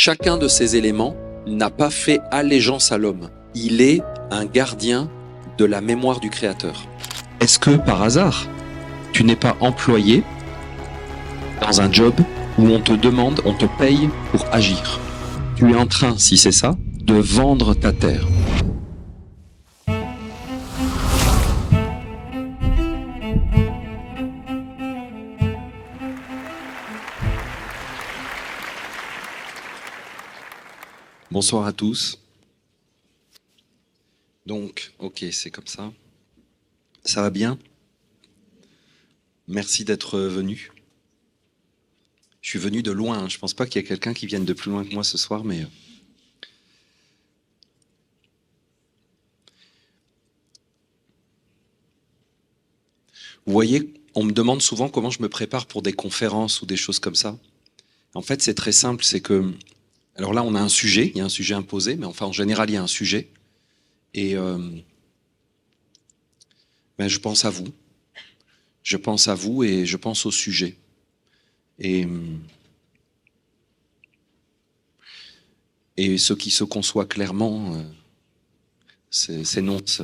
chacun de ces éléments n'a pas fait allégeance à l'homme. Il est un gardien de la mémoire du Créateur. Est-ce que, par hasard, tu n'es pas employé dans un job où on te demande, on te paye pour agir? Tu es en train, si c'est ça, de vendre ta terre. Bonsoir à tous. Donc, ok, c'est comme ça. Ça va bien? Merci d'être venu. Je suis venu de loin, hein. Je pense pas qu'il y ait quelqu'un qui vienne de plus loin que moi ce soir, mais... Vous voyez, on me demande souvent comment je me prépare pour des conférences ou des choses comme ça. En fait, c'est très simple, c'est que... Alors là, on a un sujet, il y a un sujet imposé, mais enfin, en général, il y a un sujet. Et je pense à vous. Je pense à vous et je pense au sujet. Et ce qui se conçoit clairement, s'énonce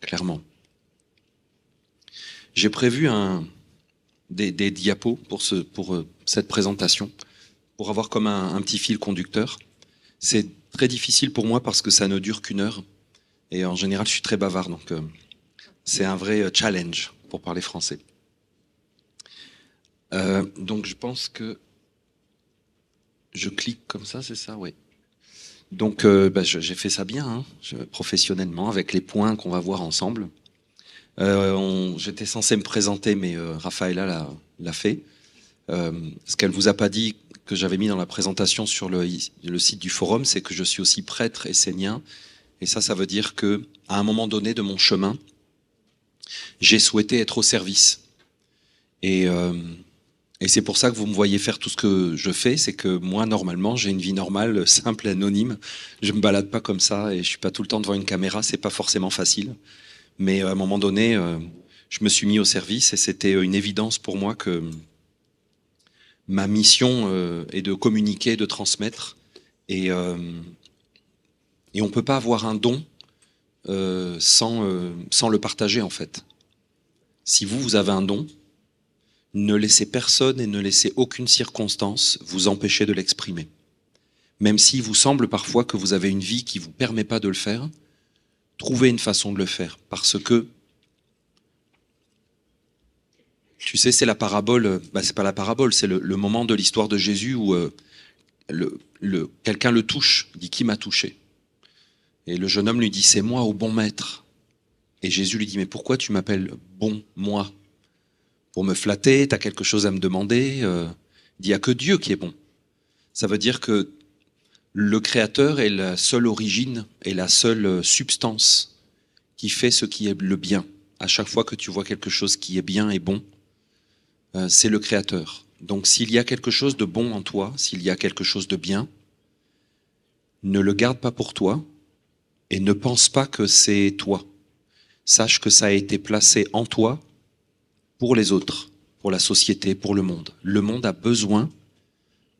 clairement. J'ai prévu des diapos pour cette présentation, pour avoir comme un petit fil conducteur. C'est très difficile pour moi parce que ça ne dure qu'une heure. Et en général, je suis très bavard, donc c'est un vrai challenge pour parler français. Donc je pense que je clique comme ça, c'est ça, oui. Donc j'ai fait ça bien, hein, professionnellement, avec les points qu'on va voir ensemble. J'étais censé me présenter, mais Raphaëla l'a fait. Ce qu'elle vous a pas dit, que j'avais mis dans la présentation sur le site du forum, c'est que je suis aussi prêtre essénien. Et ça veut dire que à un moment donné de mon chemin, j'ai souhaité être au service. Et c'est pour ça que vous me voyez faire tout ce que je fais, c'est que moi, normalement, j'ai une vie normale, simple, anonyme. Je me balade pas comme ça et je suis pas tout le temps devant une caméra, c'est pas forcément facile. Mais à un moment donné, je me suis mis au service et c'était une évidence pour moi que ma mission est de communiquer, de transmettre. Et on peut pas avoir un don sans le partager, en fait. Si vous avez un don, ne laissez personne et ne laissez aucune circonstance vous empêcher de l'exprimer. Même s'il vous semble parfois que vous avez une vie qui ne vous permet pas de le faire, trouvez une façon de le faire. Parce que, tu sais, c'est la parabole, c'est pas la parabole, c'est le moment de l'histoire de Jésus où quelqu'un le touche, dit « Qui m'a touché ?» Et le jeune homme lui dit « C'est moi, ô bon maître ». Et Jésus lui dit « Mais pourquoi tu m'appelles bon, moi ? Pour me flatter, tu as quelque chose à me demander ?» Il n'y a que Dieu qui est bon. Ça veut dire que le Créateur est la seule origine et la seule substance qui fait ce qui est le bien. À chaque fois que tu vois quelque chose qui est bien et bon, c'est le Créateur. Donc s'il y a quelque chose de bon en toi, s'il y a quelque chose de bien, ne le garde pas pour toi et ne pense pas que c'est toi. Sache que ça a été placé en toi pour les autres, pour la société, pour le monde. Le monde a besoin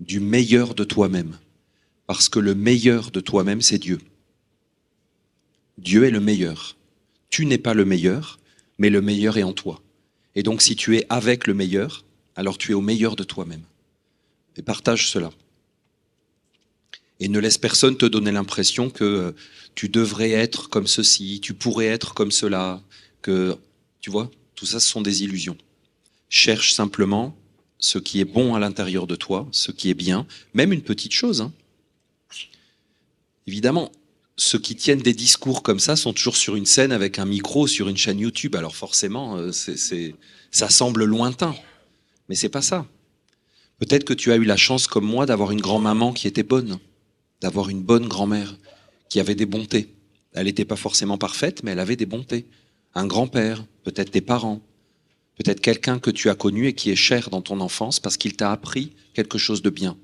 du meilleur de toi-même. Parce que le meilleur de toi-même, c'est Dieu. Dieu est le meilleur. Tu n'es pas le meilleur, mais le meilleur est en toi. Et donc, si tu es avec le meilleur, alors tu es au meilleur de toi-même. Et partage cela. Et ne laisse personne te donner l'impression que tu devrais être comme ceci, tu pourrais être comme cela, que, tu vois, tout ça, ce sont des illusions. Cherche simplement ce qui est bon à l'intérieur de toi, ce qui est bien, même une petite chose, hein. Évidemment, ceux qui tiennent des discours comme ça sont toujours sur une scène avec un micro, sur une chaîne YouTube. Alors forcément, ça semble lointain, mais c'est pas ça. Peut-être que tu as eu la chance, comme moi, d'avoir une grand-maman qui était bonne, d'avoir une bonne grand-mère qui avait des bontés. Elle n'était pas forcément parfaite, mais elle avait des bontés. Un grand-père, peut-être tes parents, peut-être quelqu'un que tu as connu et qui est cher dans ton enfance parce qu'il t'a appris quelque chose de bien.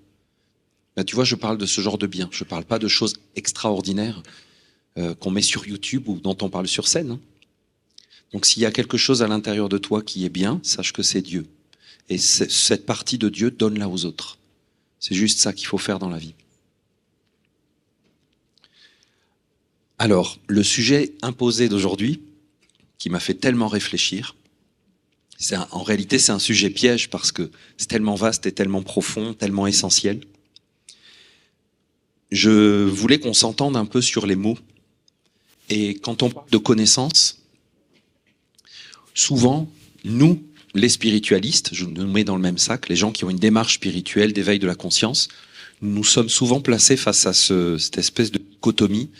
Tu vois, je parle de ce genre de bien. Je ne parle pas de choses extraordinaires qu'on met sur YouTube ou dont on parle sur scène. Hein. Donc s'il y a quelque chose à l'intérieur de toi qui est bien, sache que c'est Dieu. Et cette partie de Dieu, donne-la aux autres. C'est juste ça qu'il faut faire dans la vie. Alors, le sujet imposé d'aujourd'hui, qui m'a fait tellement réfléchir, en réalité c'est un sujet piège parce que c'est tellement vaste et tellement profond, tellement essentiel. Je voulais qu'on s'entende un peu sur les mots. Et quand on parle de connaissance, souvent, nous, les spiritualistes, je nous mets dans le même sac, les gens qui ont une démarche spirituelle, d'éveil de la conscience, nous sommes souvent placés face à cette espèce de dichotomie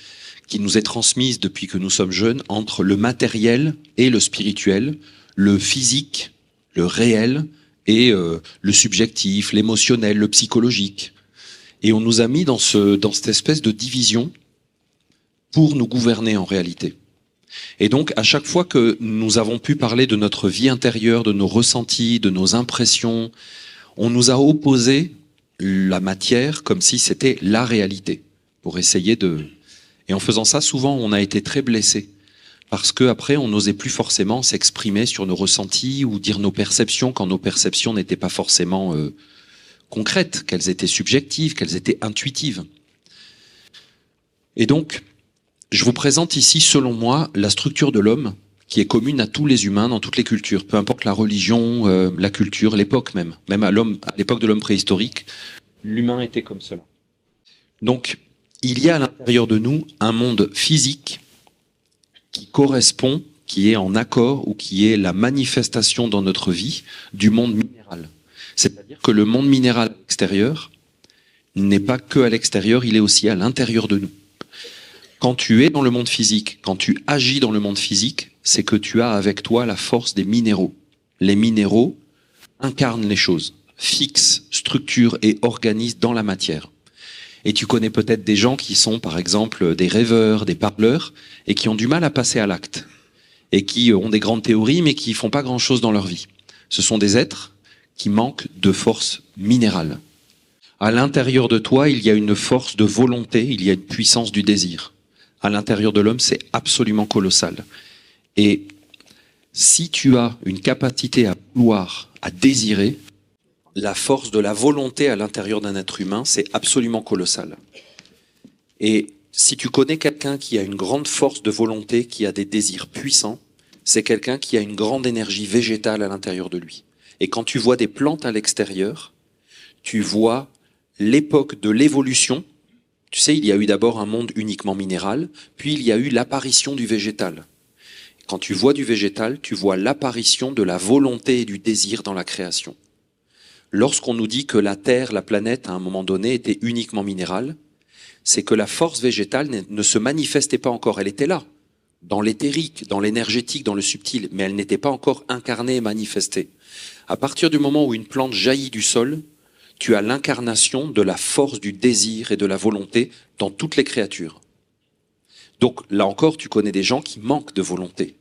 qui nous est transmise depuis que nous sommes jeunes entre le matériel et le spirituel, le physique, le réel et le subjectif, l'émotionnel, le psychologique. Et on nous a mis dans cette espèce de division pour nous gouverner en réalité. Et donc, à chaque fois que nous avons pu parler de notre vie intérieure, de nos ressentis, de nos impressions, on nous a opposé la matière comme si c'était la réalité, pour essayer de... Et en faisant ça, souvent, on a été très blessés, parce qu'après, on n'osait plus forcément s'exprimer sur nos ressentis ou dire nos perceptions, quand nos perceptions n'étaient pas forcément concrètes, qu'elles étaient subjectives, qu'elles étaient intuitives. Et donc, je vous présente ici, selon moi, la structure de l'homme qui est commune à tous les humains dans toutes les cultures, peu importe la religion, la culture, l'époque même. Même à l'époque de l'homme préhistorique, l'humain était comme cela. Donc, il y a à l'intérieur de nous un monde physique qui correspond, qui est en accord ou qui est la manifestation dans notre vie du monde minéral. C'est-à-dire que le monde minéral extérieur n'est pas que à l'extérieur, il est aussi à l'intérieur de nous. Quand tu es dans le monde physique, quand tu agis dans le monde physique, c'est que tu as avec toi la force des minéraux. Les minéraux incarnent les choses, fixent, structurent et organisent dans la matière. Et tu connais peut-être des gens qui sont, par exemple, des rêveurs, des parleurs, et qui ont du mal à passer à l'acte, et qui ont des grandes théories, mais qui font pas grand-chose dans leur vie. Ce sont des êtres qui manquent de force minérale. À l'intérieur de toi, il y a une force de volonté, il y a une puissance du désir. À l'intérieur de l'homme, c'est absolument colossal. Et si tu as une capacité à vouloir, à désirer, la force de la volonté à l'intérieur d'un être humain, c'est absolument colossal. Et si tu connais quelqu'un qui a une grande force de volonté, qui a des désirs puissants, c'est quelqu'un qui a une grande énergie végétale à l'intérieur de lui. Et quand tu vois des plantes à l'extérieur, tu vois l'époque de l'évolution. Tu sais, il y a eu d'abord un monde uniquement minéral, puis il y a eu l'apparition du végétal. Quand tu vois du végétal, tu vois l'apparition de la volonté et du désir dans la création. Lorsqu'on nous dit que la Terre, la planète, à un moment donné, était uniquement minérale, c'est que la force végétale ne se manifestait pas encore. Elle était là, dans l'éthérique, dans l'énergétique, dans le subtil, mais elle n'était pas encore incarnée et manifestée. À partir du moment où une plante jaillit du sol, tu as l'incarnation de la force du désir et de la volonté dans toutes les créatures. Donc là encore, tu connais des gens qui manquent de volonté,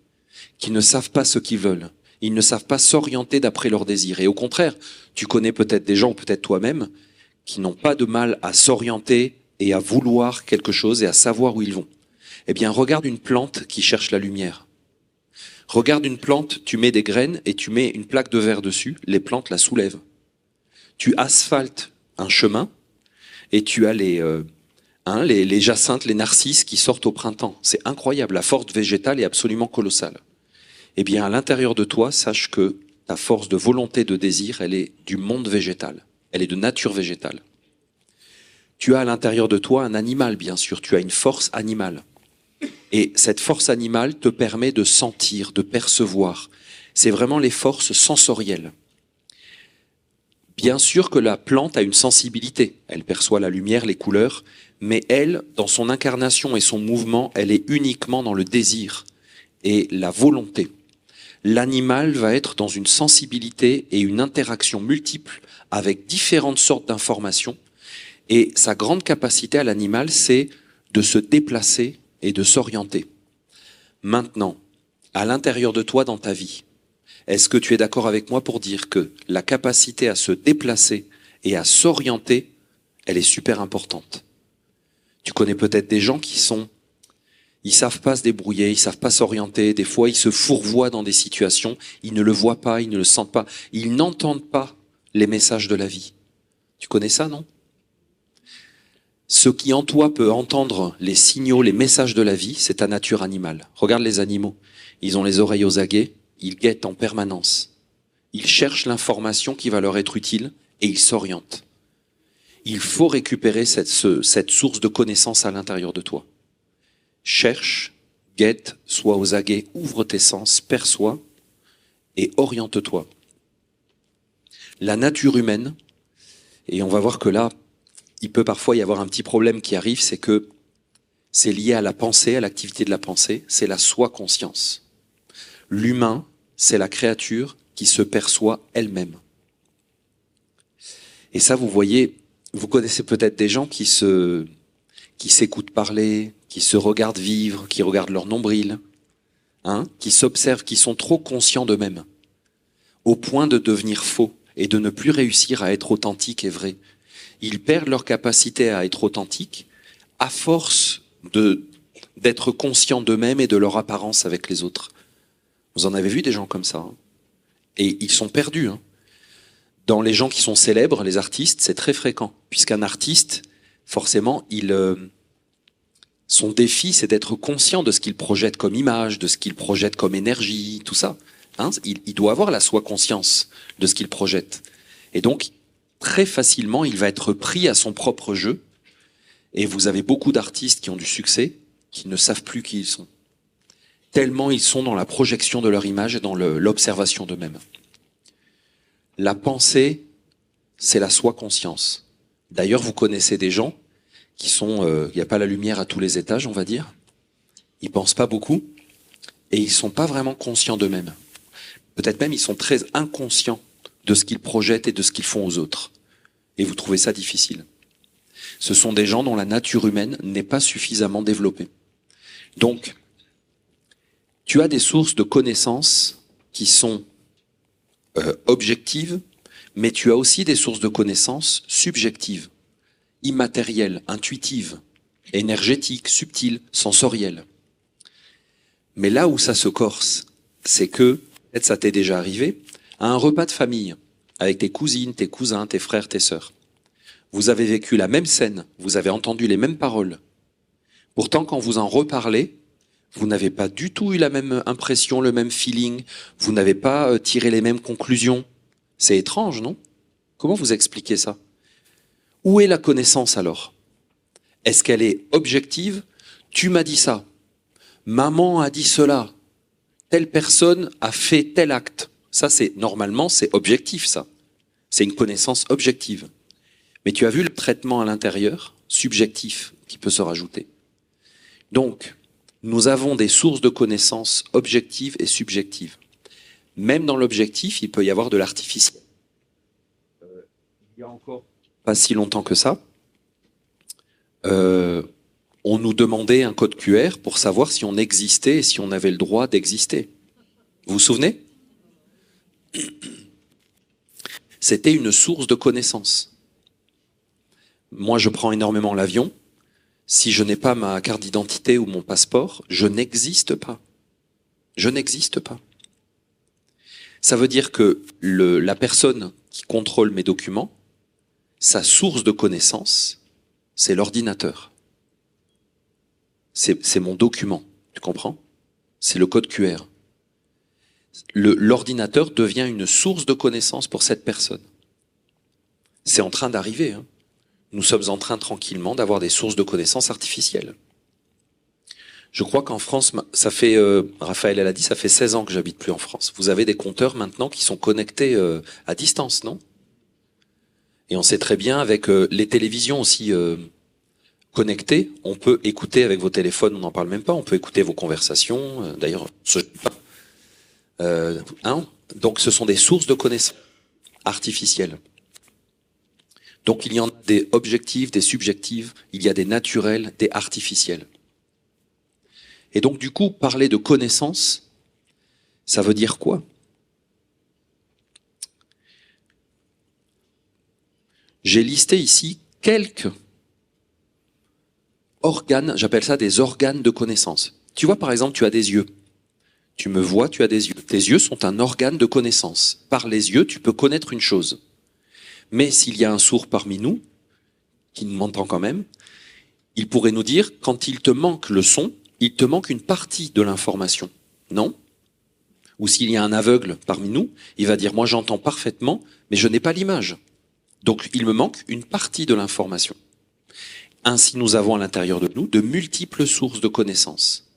qui ne savent pas ce qu'ils veulent. Ils ne savent pas s'orienter d'après leurs désirs. Et au contraire, tu connais peut-être des gens, ou peut-être toi-même, qui n'ont pas de mal à s'orienter et à vouloir quelque chose et à savoir où ils vont. Eh bien, regarde une plante qui cherche la lumière. Regarde une plante, tu mets des graines et tu mets une plaque de verre dessus, les plantes la soulèvent. Tu asphaltes un chemin et tu as les jacinthes, les narcisses qui sortent au printemps. C'est incroyable, la force végétale est absolument colossale. Eh bien, à l'intérieur de toi, sache que ta force de volonté, de désir, elle est du monde végétal. Elle est de nature végétale. Tu as à l'intérieur de toi un animal, bien sûr. Tu as une force animale. Et cette force animale te permet de sentir, de percevoir. C'est vraiment les forces sensorielles. Bien sûr que la plante a une sensibilité. Elle perçoit la lumière, les couleurs. Mais elle, dans son incarnation et son mouvement, elle est uniquement dans le désir et la volonté. L'animal va être dans une sensibilité et une interaction multiple avec différentes sortes d'informations. Et sa grande capacité à l'animal, c'est de se déplacer et de s'orienter. Maintenant, à l'intérieur de toi, dans ta vie, est-ce que tu es d'accord avec moi pour dire que la capacité à se déplacer et à s'orienter, elle est super importante? Tu connais peut-être des gens ils savent pas se débrouiller, ils savent pas s'orienter. Des fois, ils se fourvoient dans des situations. Ils ne le voient pas, ils ne le sentent pas. Ils n'entendent pas les messages de la vie. Tu connais ça, non? Ce qui en toi peut entendre les signaux, les messages de la vie, c'est ta nature animale. Regarde les animaux. Ils ont les oreilles aux aguets, ils guettent en permanence. Ils cherchent l'information qui va leur être utile et ils s'orientent. Il faut récupérer cette source de connaissance à l'intérieur de toi. Cherche, guette, sois aux aguets, ouvre tes sens, perçois et oriente-toi. La nature humaine, et on va voir que là, il peut parfois y avoir un petit problème qui arrive, c'est que c'est lié à la pensée, à l'activité de la pensée, c'est la soi-conscience. L'humain, c'est la créature qui se perçoit elle-même. Et ça, vous voyez, vous connaissez peut-être des gens qui s'écoutent parler, qui se regardent vivre, qui regardent leur nombril, qui s'observent, qui sont trop conscients d'eux-mêmes, au point de devenir faux et de ne plus réussir à être authentiques et vrais. Ils perdent leur capacité à être authentiques à force d'être conscients d'eux-mêmes et de leur apparence avec les autres. Vous en avez vu des gens comme ça, et ils sont perdus. Dans les gens qui sont célèbres, les artistes, c'est très fréquent, puisqu'un artiste, forcément, son défi, c'est d'être conscient de ce qu'il projette comme image, de ce qu'il projette comme énergie, tout ça. Il doit avoir la soi-conscience de ce qu'il projette. Et donc, très facilement, il va être pris à son propre jeu. Et vous avez beaucoup d'artistes qui ont du succès, qui ne savent plus qui ils sont. Tellement ils sont dans la projection de leur image et dans l'observation d'eux-mêmes. La pensée, c'est la soi-conscience. D'ailleurs, vous connaissez des gens qui sont... il n'y a pas la lumière à tous les étages, on va dire. Ils pensent pas beaucoup et ils sont pas vraiment conscients d'eux-mêmes. Peut-être même ils sont très inconscients de ce qu'ils projettent et de ce qu'ils font aux autres. Et vous trouvez ça difficile. Ce sont des gens dont la nature humaine n'est pas suffisamment développée. Donc, tu as des sources de connaissances qui sont objectives, mais tu as aussi des sources de connaissances subjectives, immatérielles, intuitives, énergétiques, subtiles, sensorielles. Mais là où ça se corse, c'est que, peut-être ça t'est déjà arrivé, à un repas de famille, avec tes cousines, tes cousins, tes frères, tes sœurs, vous avez vécu la même scène, vous avez entendu les mêmes paroles. Pourtant, quand vous en reparlez, vous n'avez pas du tout eu la même impression, le même feeling, vous n'avez pas tiré les mêmes conclusions. C'est étrange, non? Comment vous expliquez ça? Où est la connaissance alors? Est-ce qu'elle est objective? Tu m'as dit ça. Maman a dit cela. Telle personne a fait tel acte. Ça, normalement, c'est objectif, ça. C'est une connaissance objective. Mais tu as vu le traitement à l'intérieur, subjectif, qui peut se rajouter. Donc, nous avons des sources de connaissances objectives et subjectives. Même dans l'objectif, il peut y avoir de l'artificiel. Il y a encore pas si longtemps que ça, on nous demandait un code QR pour savoir si on existait et si on avait le droit d'exister. Vous vous souvenez? C'était une source de connaissances. Moi, je prends énormément l'avion. Si je n'ai pas ma carte d'identité ou mon passeport, je n'existe pas. Je n'existe pas. Ça veut dire que la personne qui contrôle mes documents, sa source de connaissance, c'est l'ordinateur. C'est mon document, tu comprends? C'est le code QR. L'ordinateur devient une source de connaissance pour cette personne. C'est en train d'arriver, Nous sommes en train tranquillement d'avoir des sources de connaissances artificielles. Je crois qu'en France, ça fait, Raphaël, elle a dit, ça fait 16 ans que j'habite plus en France. Vous avez des compteurs maintenant qui sont connectés à distance, non? Et on sait très bien avec les télévisions aussi connectées, on peut écouter avec vos téléphones, on n'en parle même pas, on peut écouter vos conversations. D'ailleurs, donc ce sont des sources de connaissances artificielles. Donc il y en a des objectifs, des subjectifs, il y a des naturels, des artificiels. Et donc du coup, parler de connaissance, ça veut dire quoi? J'ai listé ici quelques organes, j'appelle ça des organes de connaissance. Tu vois, par exemple, tu as des yeux. Tu me vois, tu as des yeux. Tes yeux sont un organe de connaissance. Par les yeux, tu peux connaître une chose. Mais s'il y a un sourd parmi nous, qui m'entend quand même, Il pourrait nous dire, quand il te manque le son, il te manque une partie de l'information. Non? Ou s'il y a un aveugle parmi nous, il va dire, moi j'entends parfaitement, mais je n'ai pas l'image. Donc il me manque une partie de l'information. Ainsi, nous avons à l'intérieur de nous de multiples sources de connaissances.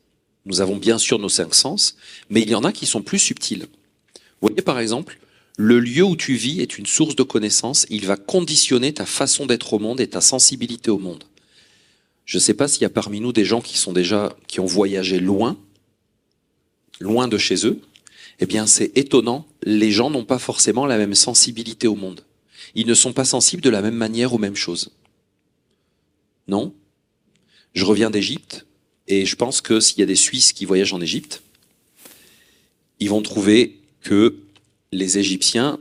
Nous avons bien sûr nos 5 sens, mais il y en a qui sont plus subtils. Vous voyez par exemple, le lieu où tu vis est une source de connaissances, il va conditionner ta façon d'être au monde et ta sensibilité au monde. Je ne sais pas s'il y a parmi nous des gens qui ont voyagé loin de chez eux. Eh bien, c'est étonnant, les gens n'ont pas forcément la même sensibilité au monde. Ils ne sont pas sensibles de la même manière aux mêmes choses. Non? Je reviens d'Égypte, et je pense que s'il y a des Suisses qui voyagent en Égypte, ils vont trouver que les Égyptiens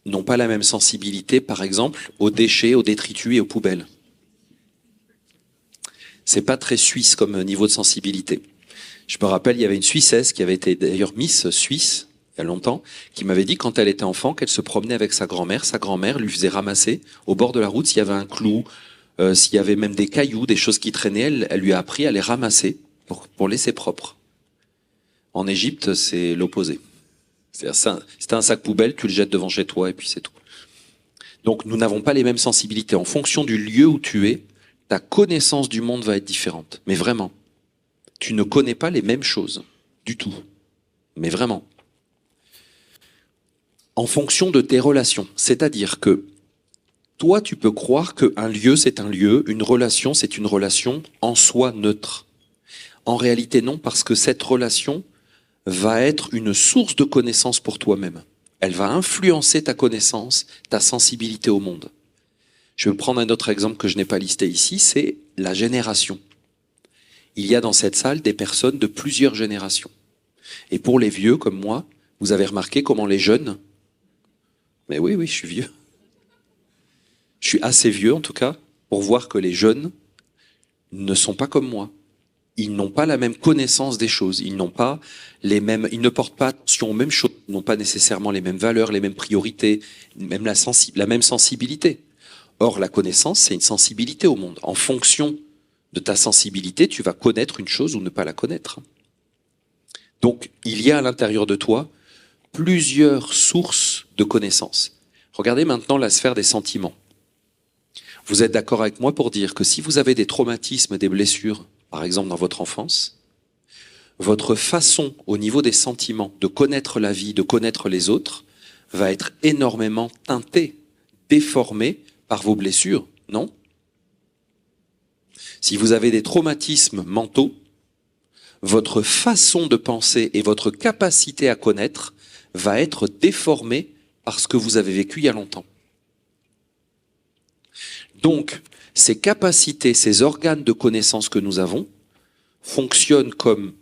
n'ont pas la même sensibilité, par exemple, aux déchets, aux détritus et aux poubelles. C'est pas très suisse comme niveau de sensibilité. Je me rappelle, il y avait une Suissesse qui avait été d'ailleurs Miss Suisse, il y a longtemps, qui m'avait dit quand elle était enfant qu'elle se promenait avec sa grand-mère lui faisait ramasser au bord de la route s'il y avait un clou, s'il y avait même des cailloux, des choses qui traînaient, elle lui a appris à les ramasser pour laisser propre. En Égypte, c'est l'opposé. C'est un sac poubelle, tu le jettes devant chez toi et puis c'est tout. Donc nous n'avons pas les mêmes sensibilités. En fonction du lieu où tu es, ta connaissance du monde va être différente. Mais vraiment, tu ne connais pas les mêmes choses du tout. Mais vraiment. En fonction de tes relations. C'est-à-dire que toi, tu peux croire qu'un lieu, c'est un lieu, une relation, c'est une relation en soi neutre. En réalité, non, parce que cette relation va être une source de connaissance pour toi-même. Elle va influencer ta connaissance, ta sensibilité au monde. Je vais prendre un autre exemple que je n'ai pas listé ici, c'est la génération. Il y a dans cette salle des personnes de plusieurs générations. Et pour les vieux comme moi, vous avez remarqué comment les jeunes... Mais oui, je suis vieux. Je suis assez vieux en tout cas pour voir que les jeunes ne sont pas comme moi. Ils n'ont pas la même connaissance des choses, ils ne portent pas attention aux mêmes choses, ils n'ont pas nécessairement les mêmes valeurs, les mêmes priorités, même la même sensibilité. Or, la connaissance, c'est une sensibilité au monde. En fonction de ta sensibilité, tu vas connaître une chose ou ne pas la connaître. Donc, il y a à l'intérieur de toi plusieurs sources de connaissances. Regardez maintenant la sphère des sentiments. Vous êtes d'accord avec moi pour dire que si vous avez des traumatismes, des blessures, par exemple dans votre enfance, votre façon au niveau des sentiments de connaître la vie, de connaître les autres, va être énormément teintée, déformée par vos blessures, non? Si vous avez des traumatismes mentaux, votre façon de penser et votre capacité à connaître va être déformée par ce que vous avez vécu il y a longtemps. Donc, ces capacités, ces organes de connaissance que nous avons, fonctionnent comme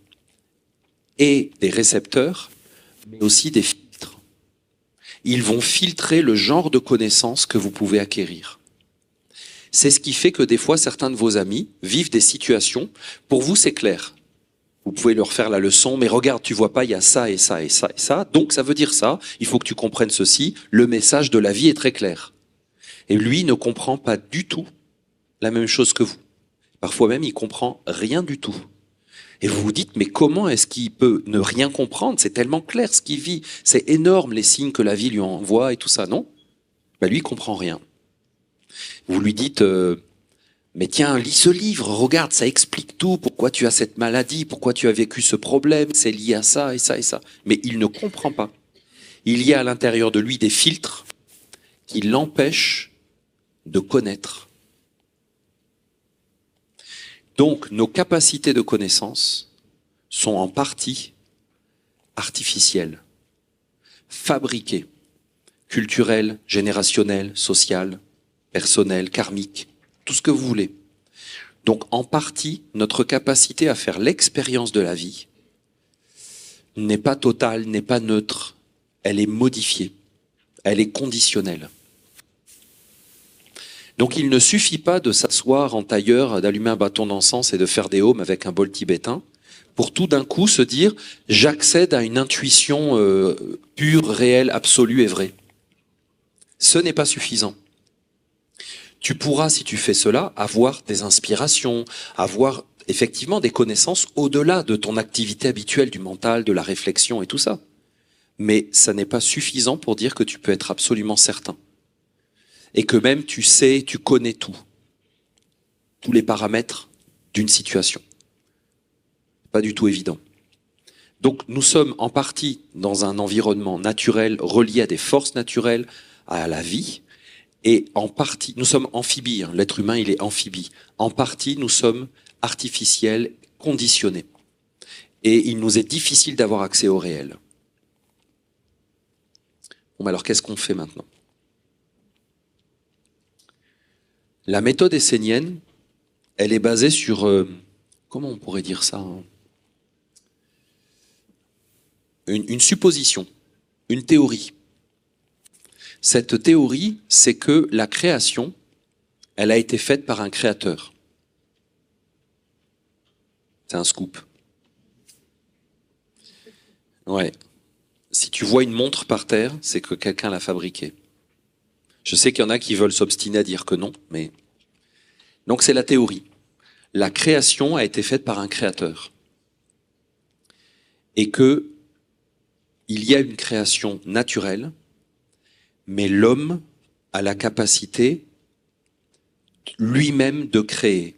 des récepteurs, mais aussi des filtres. Ils vont filtrer le genre de connaissances que vous pouvez acquérir. C'est ce qui fait que des fois, certains de vos amis vivent des situations, pour vous c'est clair. Vous pouvez leur faire la leçon, mais regarde, tu vois pas, il y a ça et ça et ça et ça, donc ça veut dire ça, il faut que tu comprennes ceci, le message de la vie est très clair. Et lui ne comprend pas du tout la même chose que vous. Parfois même, il comprend rien du tout. Et vous vous dites, mais comment est-ce qu'il peut ne rien comprendre? C'est tellement clair ce qu'il vit. C'est énorme les signes que la vie lui envoie et tout ça, non? Lui, il comprend rien. Vous lui dites, mais tiens, lis ce livre, regarde, ça explique tout. Pourquoi tu as cette maladie? Pourquoi tu as vécu ce problème? C'est lié à ça et ça et ça. Mais il ne comprend pas. Il y a à l'intérieur de lui des filtres qui l'empêchent de connaître. Donc, nos capacités de connaissance sont en partie artificielles, fabriquées, culturelles, générationnelles, sociales, personnelles, karmiques, tout ce que vous voulez. Donc, en partie, notre capacité à faire l'expérience de la vie n'est pas totale, n'est pas neutre, elle est modifiée, elle est conditionnelle. Donc il ne suffit pas de s'asseoir en tailleur, d'allumer un bâton d'encens et de faire des haumes avec un bol tibétain pour tout d'un coup se dire « j'accède à une intuition pure, réelle, absolue et vraie ». Ce n'est pas suffisant. Tu pourras, si tu fais cela, avoir des inspirations, avoir effectivement des connaissances au-delà de ton activité habituelle, du mental, de la réflexion et tout ça. Mais ça n'est pas suffisant pour dire que tu peux être absolument certain. Et que même tu sais, tu connais tout. Tous les paramètres d'une situation. Pas du tout évident. Donc nous sommes en partie dans un environnement naturel relié à des forces naturelles, à la vie, et en partie, nous sommes amphibies, hein, l'être humain il est amphibie. En partie nous sommes artificiels, conditionnés. Et il nous est difficile d'avoir accès au réel. Bon, alors qu'est-ce qu'on fait maintenant? La méthode essénienne, elle est basée sur, comment on pourrait dire ça, hein, une supposition, une théorie. Cette théorie, c'est que la création, elle a été faite par un créateur. C'est un scoop. Ouais. Si tu vois une montre par terre, c'est que quelqu'un l'a fabriquée. Je sais qu'il y en a qui veulent s'obstiner à dire que non, mais... Donc c'est la théorie. La création a été faite par un créateur. Et que il y a une création naturelle, mais l'homme a la capacité lui-même de créer.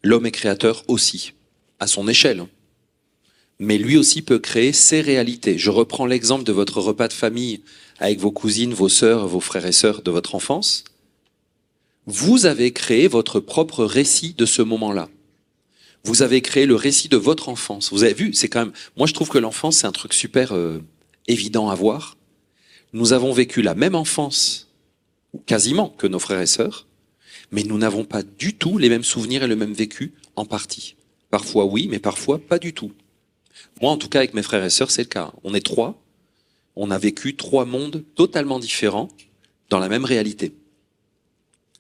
L'homme est créateur aussi, à son échelle. Mais lui aussi peut créer ses réalités. Je reprends l'exemple de votre repas de famille avec vos cousines, vos sœurs, vos frères et sœurs de votre enfance. Vous avez créé votre propre récit de ce moment-là. Vous avez créé le récit de votre enfance. Vous avez vu, c'est quand même... Moi, je trouve que l'enfance, c'est un truc super évident à voir. Nous avons vécu la même enfance, quasiment, que nos frères et sœurs, mais nous n'avons pas du tout les mêmes souvenirs et le même vécu, en partie. Parfois oui, mais parfois pas du tout. Moi, en tout cas, avec mes frères et sœurs, c'est le cas. On est trois, on a vécu trois mondes totalement différents dans la même réalité.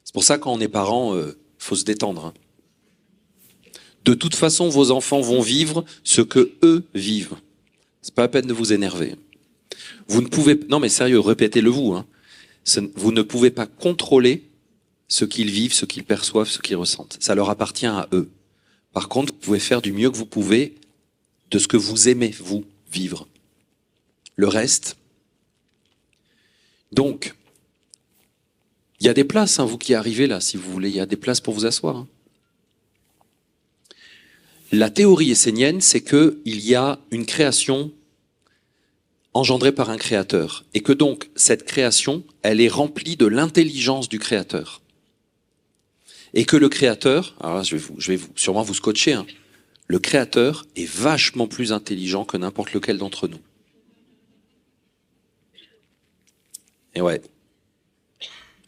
C'est pour ça, quand on est parent, faut se détendre. Hein. De toute façon, vos enfants vont vivre ce que eux vivent. C'est pas la peine de vous énerver. Vous ne pouvez, non mais sérieux, répétez-le vous. Hein. Vous ne pouvez pas contrôler ce qu'ils vivent, ce qu'ils perçoivent, ce qu'ils ressentent. Ça leur appartient à eux. Par contre, vous pouvez faire du mieux que vous pouvez de ce que vous aimez, vous, vivre. Le reste. Donc, il y a des places, hein, vous qui arrivez là, si vous voulez, il y a des places pour vous asseoir. Hein. La théorie essénienne, c'est qu'il y a une création engendrée par un créateur. Et que donc, cette création, elle est remplie de l'intelligence du créateur. Et que le créateur, alors là, je vais sûrement vous scotcher, hein, le créateur est vachement plus intelligent que n'importe lequel d'entre nous. Et ouais.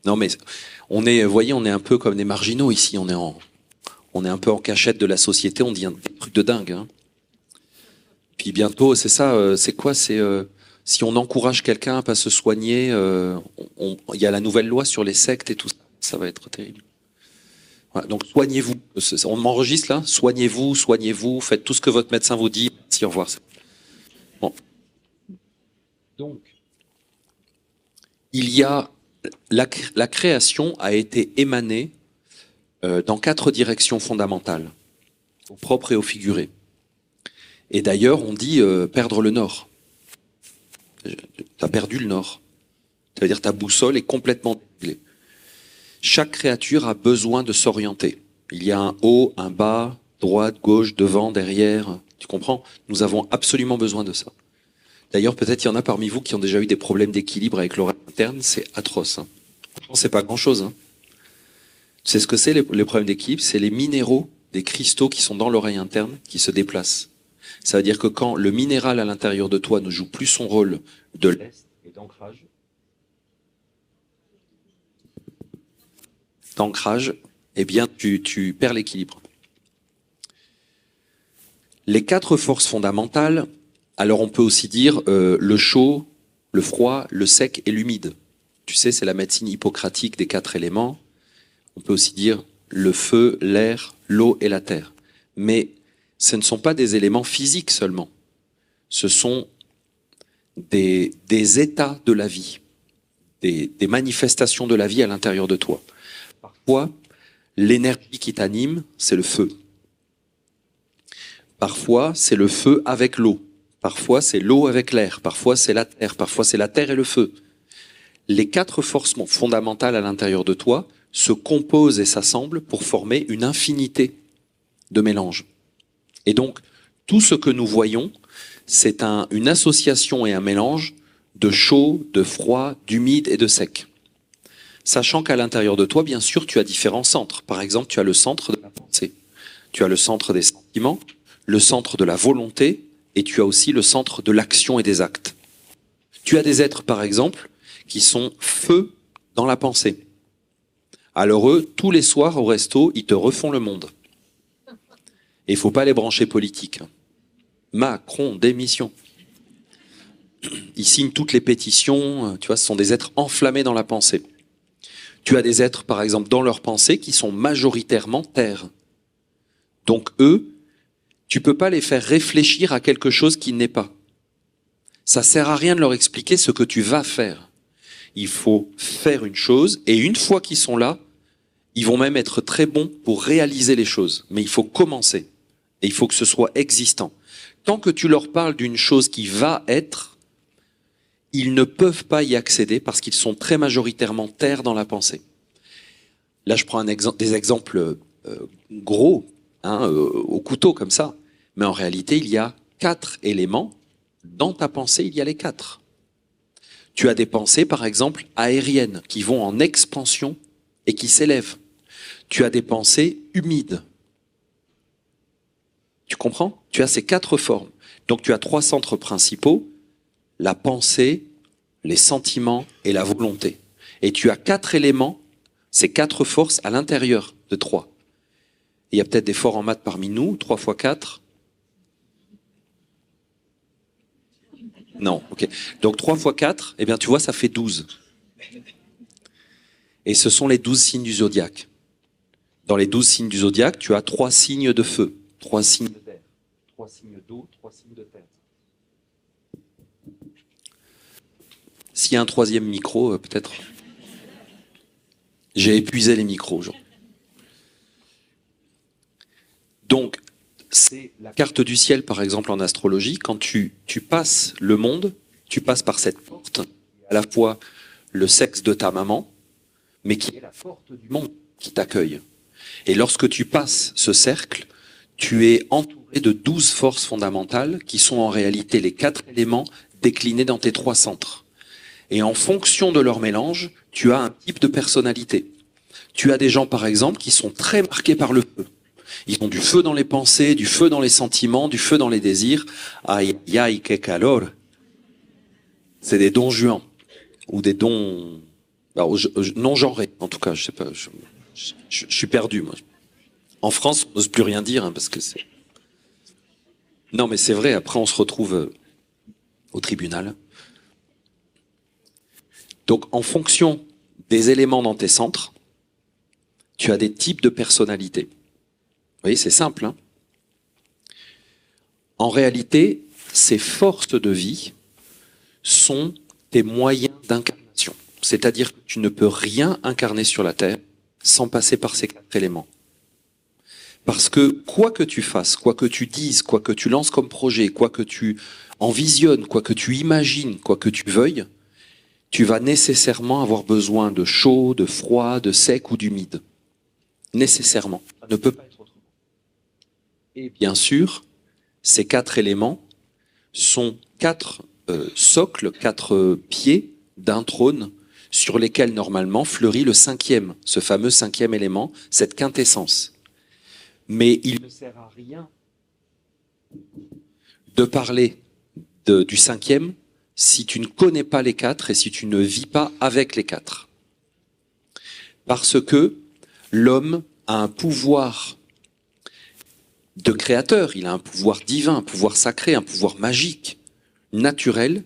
Non mais, on est, vous voyez, on est un peu comme des marginaux ici, on est un peu en cachette de la société, on dit un truc de dingue. Hein. Puis bientôt, c'est ça, c'est quoi? C'est si on encourage quelqu'un à pas se soigner, il y a la nouvelle loi sur les sectes et tout ça, ça va être terrible. Voilà, donc soignez-vous. On m'enregistre là. Soignez-vous, faites tout ce que votre médecin vous dit. Merci, au revoir. Bon. Donc, il y a la création a été émanée dans 4 directions fondamentales, au propre et au figuré. Et d'ailleurs, on dit perdre le nord. T'as perdu le nord. Ça veut dire ta boussole est complètement déréglée. Chaque créature a besoin de s'orienter. Il y a un haut, un bas, droite, gauche, devant, derrière. Tu comprends? Nous avons absolument besoin de ça. D'ailleurs, peut-être il y en a parmi vous qui ont déjà eu des problèmes d'équilibre avec l'oreille interne. C'est atroce. Hein. C'est pas grand-chose. Hein. Tu sais ce que c'est les problèmes d'équilibre? C'est les minéraux des cristaux qui sont dans l'oreille interne qui se déplacent. Ça veut dire que quand le minéral à l'intérieur de toi ne joue plus son rôle de lest et d'ancrage, eh bien tu perds l'équilibre. Les 4 forces fondamentales, alors on peut aussi dire le chaud, le froid, le sec et l'humide. Tu sais, c'est la médecine hippocratique des 4 éléments. On peut aussi dire le feu, l'air, l'eau et la terre. Mais ce ne sont pas des éléments physiques seulement. Ce sont des états de la vie. des manifestations de la vie à l'intérieur de toi. Parfois, l'énergie qui t'anime, c'est le feu. Parfois, c'est le feu avec l'eau. Parfois, c'est l'eau avec l'air. Parfois, c'est la terre. Parfois, c'est la terre et le feu. Les 4 forces fondamentales à l'intérieur de toi se composent et s'assemblent pour former une infinité de mélanges. Et donc, tout ce que nous voyons, c'est une association et un mélange de chaud, de froid, d'humide et de sec. Sachant qu'à l'intérieur de toi, bien sûr, tu as différents centres. Par exemple, tu as le centre de la pensée, tu as le centre des sentiments, le centre de la volonté, et tu as aussi le centre de l'action et des actes. Tu as des êtres, par exemple, qui sont feu dans la pensée. Alors eux, tous les soirs au resto, ils te refont le monde. Et il ne faut pas les brancher politiques. Macron, démission. Ils signent toutes les pétitions, tu vois, ce sont des êtres enflammés dans la pensée. Tu as des êtres, par exemple, dans leur pensée, qui sont majoritairement terre. Donc eux, tu ne peux pas les faire réfléchir à quelque chose qui n'est pas. Ça ne sert à rien de leur expliquer ce que tu vas faire. Il faut faire une chose, et une fois qu'ils sont là, ils vont même être très bons pour réaliser les choses. Mais il faut commencer, et il faut que ce soit existant. Tant que tu leur parles d'une chose qui va être, ils ne peuvent pas y accéder parce qu'ils sont très majoritairement terre dans la pensée. Là, je prends des exemples gros, au couteau comme ça. Mais en réalité, il y a 4 éléments. Dans ta pensée, il y a les 4. Tu as des pensées, par exemple, aériennes, qui vont en expansion et qui s'élèvent. Tu as des pensées humides. Tu comprends? Tu as ces 4 formes. Donc tu as 3 centres principaux, la pensée, les sentiments et la volonté. Et tu as 4 éléments, ces 4 forces à l'intérieur de 3. Il y a peut-être des forts en maths parmi nous, 3 fois 4. Non, ok. Donc 3 fois 4, eh bien tu vois, ça fait 12. Et ce sont les 12 signes du zodiaque. Dans les 12 signes du zodiaque, tu as 3 signes de feu, 3 signes d'air, 3 signes d'eau, 3 signes de terre. S'il y a un 3e micro, peut-être. J'ai épuisé les micros aujourd'hui. Donc, c'est la carte du ciel, par exemple, en astrologie. Quand tu passes le monde, tu passes par cette porte, à la fois le sexe de ta maman, mais qui est la porte du monde qui t'accueille. Et lorsque tu passes ce cercle, tu es entouré de 12 forces fondamentales qui sont en réalité les 4 éléments déclinés dans tes 3 centres. Et en fonction de leur mélange, tu as un type de personnalité. Tu as des gens, par exemple, qui sont très marqués par le feu. Ils ont du feu dans les pensées, du feu dans les sentiments, du feu dans les désirs. Aïe, aïe, que calor. C'est des dons juans. Ou des dons non genrés, en tout cas. Je sais pas. Je suis perdu, moi. En France, on n'ose plus rien dire, parce que c'est... Non, mais c'est vrai, après on se retrouve au tribunal. Donc, en fonction des éléments dans tes centres, tu as des types de personnalités. Vous voyez, c'est simple. En réalité, ces forces de vie sont tes moyens d'incarnation. C'est-à-dire que tu ne peux rien incarner sur la Terre sans passer par ces 4 éléments. Parce que quoi que tu fasses, quoi que tu dises, quoi que tu lances comme projet, quoi que tu envisionnes, quoi que tu imagines, quoi que tu veuilles, tu vas nécessairement avoir besoin de chaud, de froid, de sec ou d'humide. Nécessairement. Ça ne peut pas être autrement. Et bien sûr, ces 4 éléments sont 4 socles, 4 pieds d'un trône sur lesquels normalement fleurit le 5e, ce fameux 5e élément, cette quintessence. Mais il ne sert à rien de parler du 5e si tu ne connais pas les 4 et si tu ne vis pas avec les 4. Parce que l'homme a un pouvoir de créateur, il a un pouvoir divin, un pouvoir sacré, un pouvoir magique, naturel.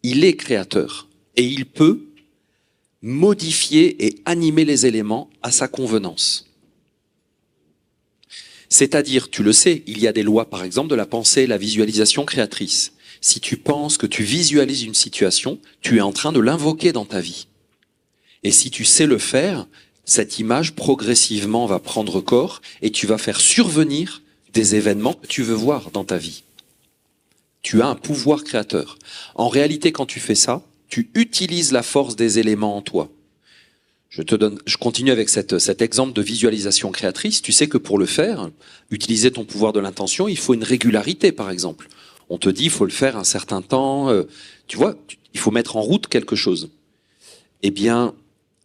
Il est créateur et il peut modifier et animer les éléments à sa convenance. C'est-à-dire, tu le sais, il y a des lois, par exemple, de la pensée, la visualisation créatrice. Si tu penses que tu visualises une situation, tu es en train de l'invoquer dans ta vie. Et si tu sais le faire, cette image progressivement va prendre corps et tu vas faire survenir des événements que tu veux voir dans ta vie. Tu as un pouvoir créateur. En réalité, quand tu fais ça, tu utilises la force des éléments en toi. Je continue avec cet exemple de visualisation créatrice. Tu sais que pour le faire, utiliser ton pouvoir de l'intention, il faut une régularité, par exemple. On te dit, il faut le faire un certain temps. Tu vois, il faut mettre en route quelque chose. Eh bien,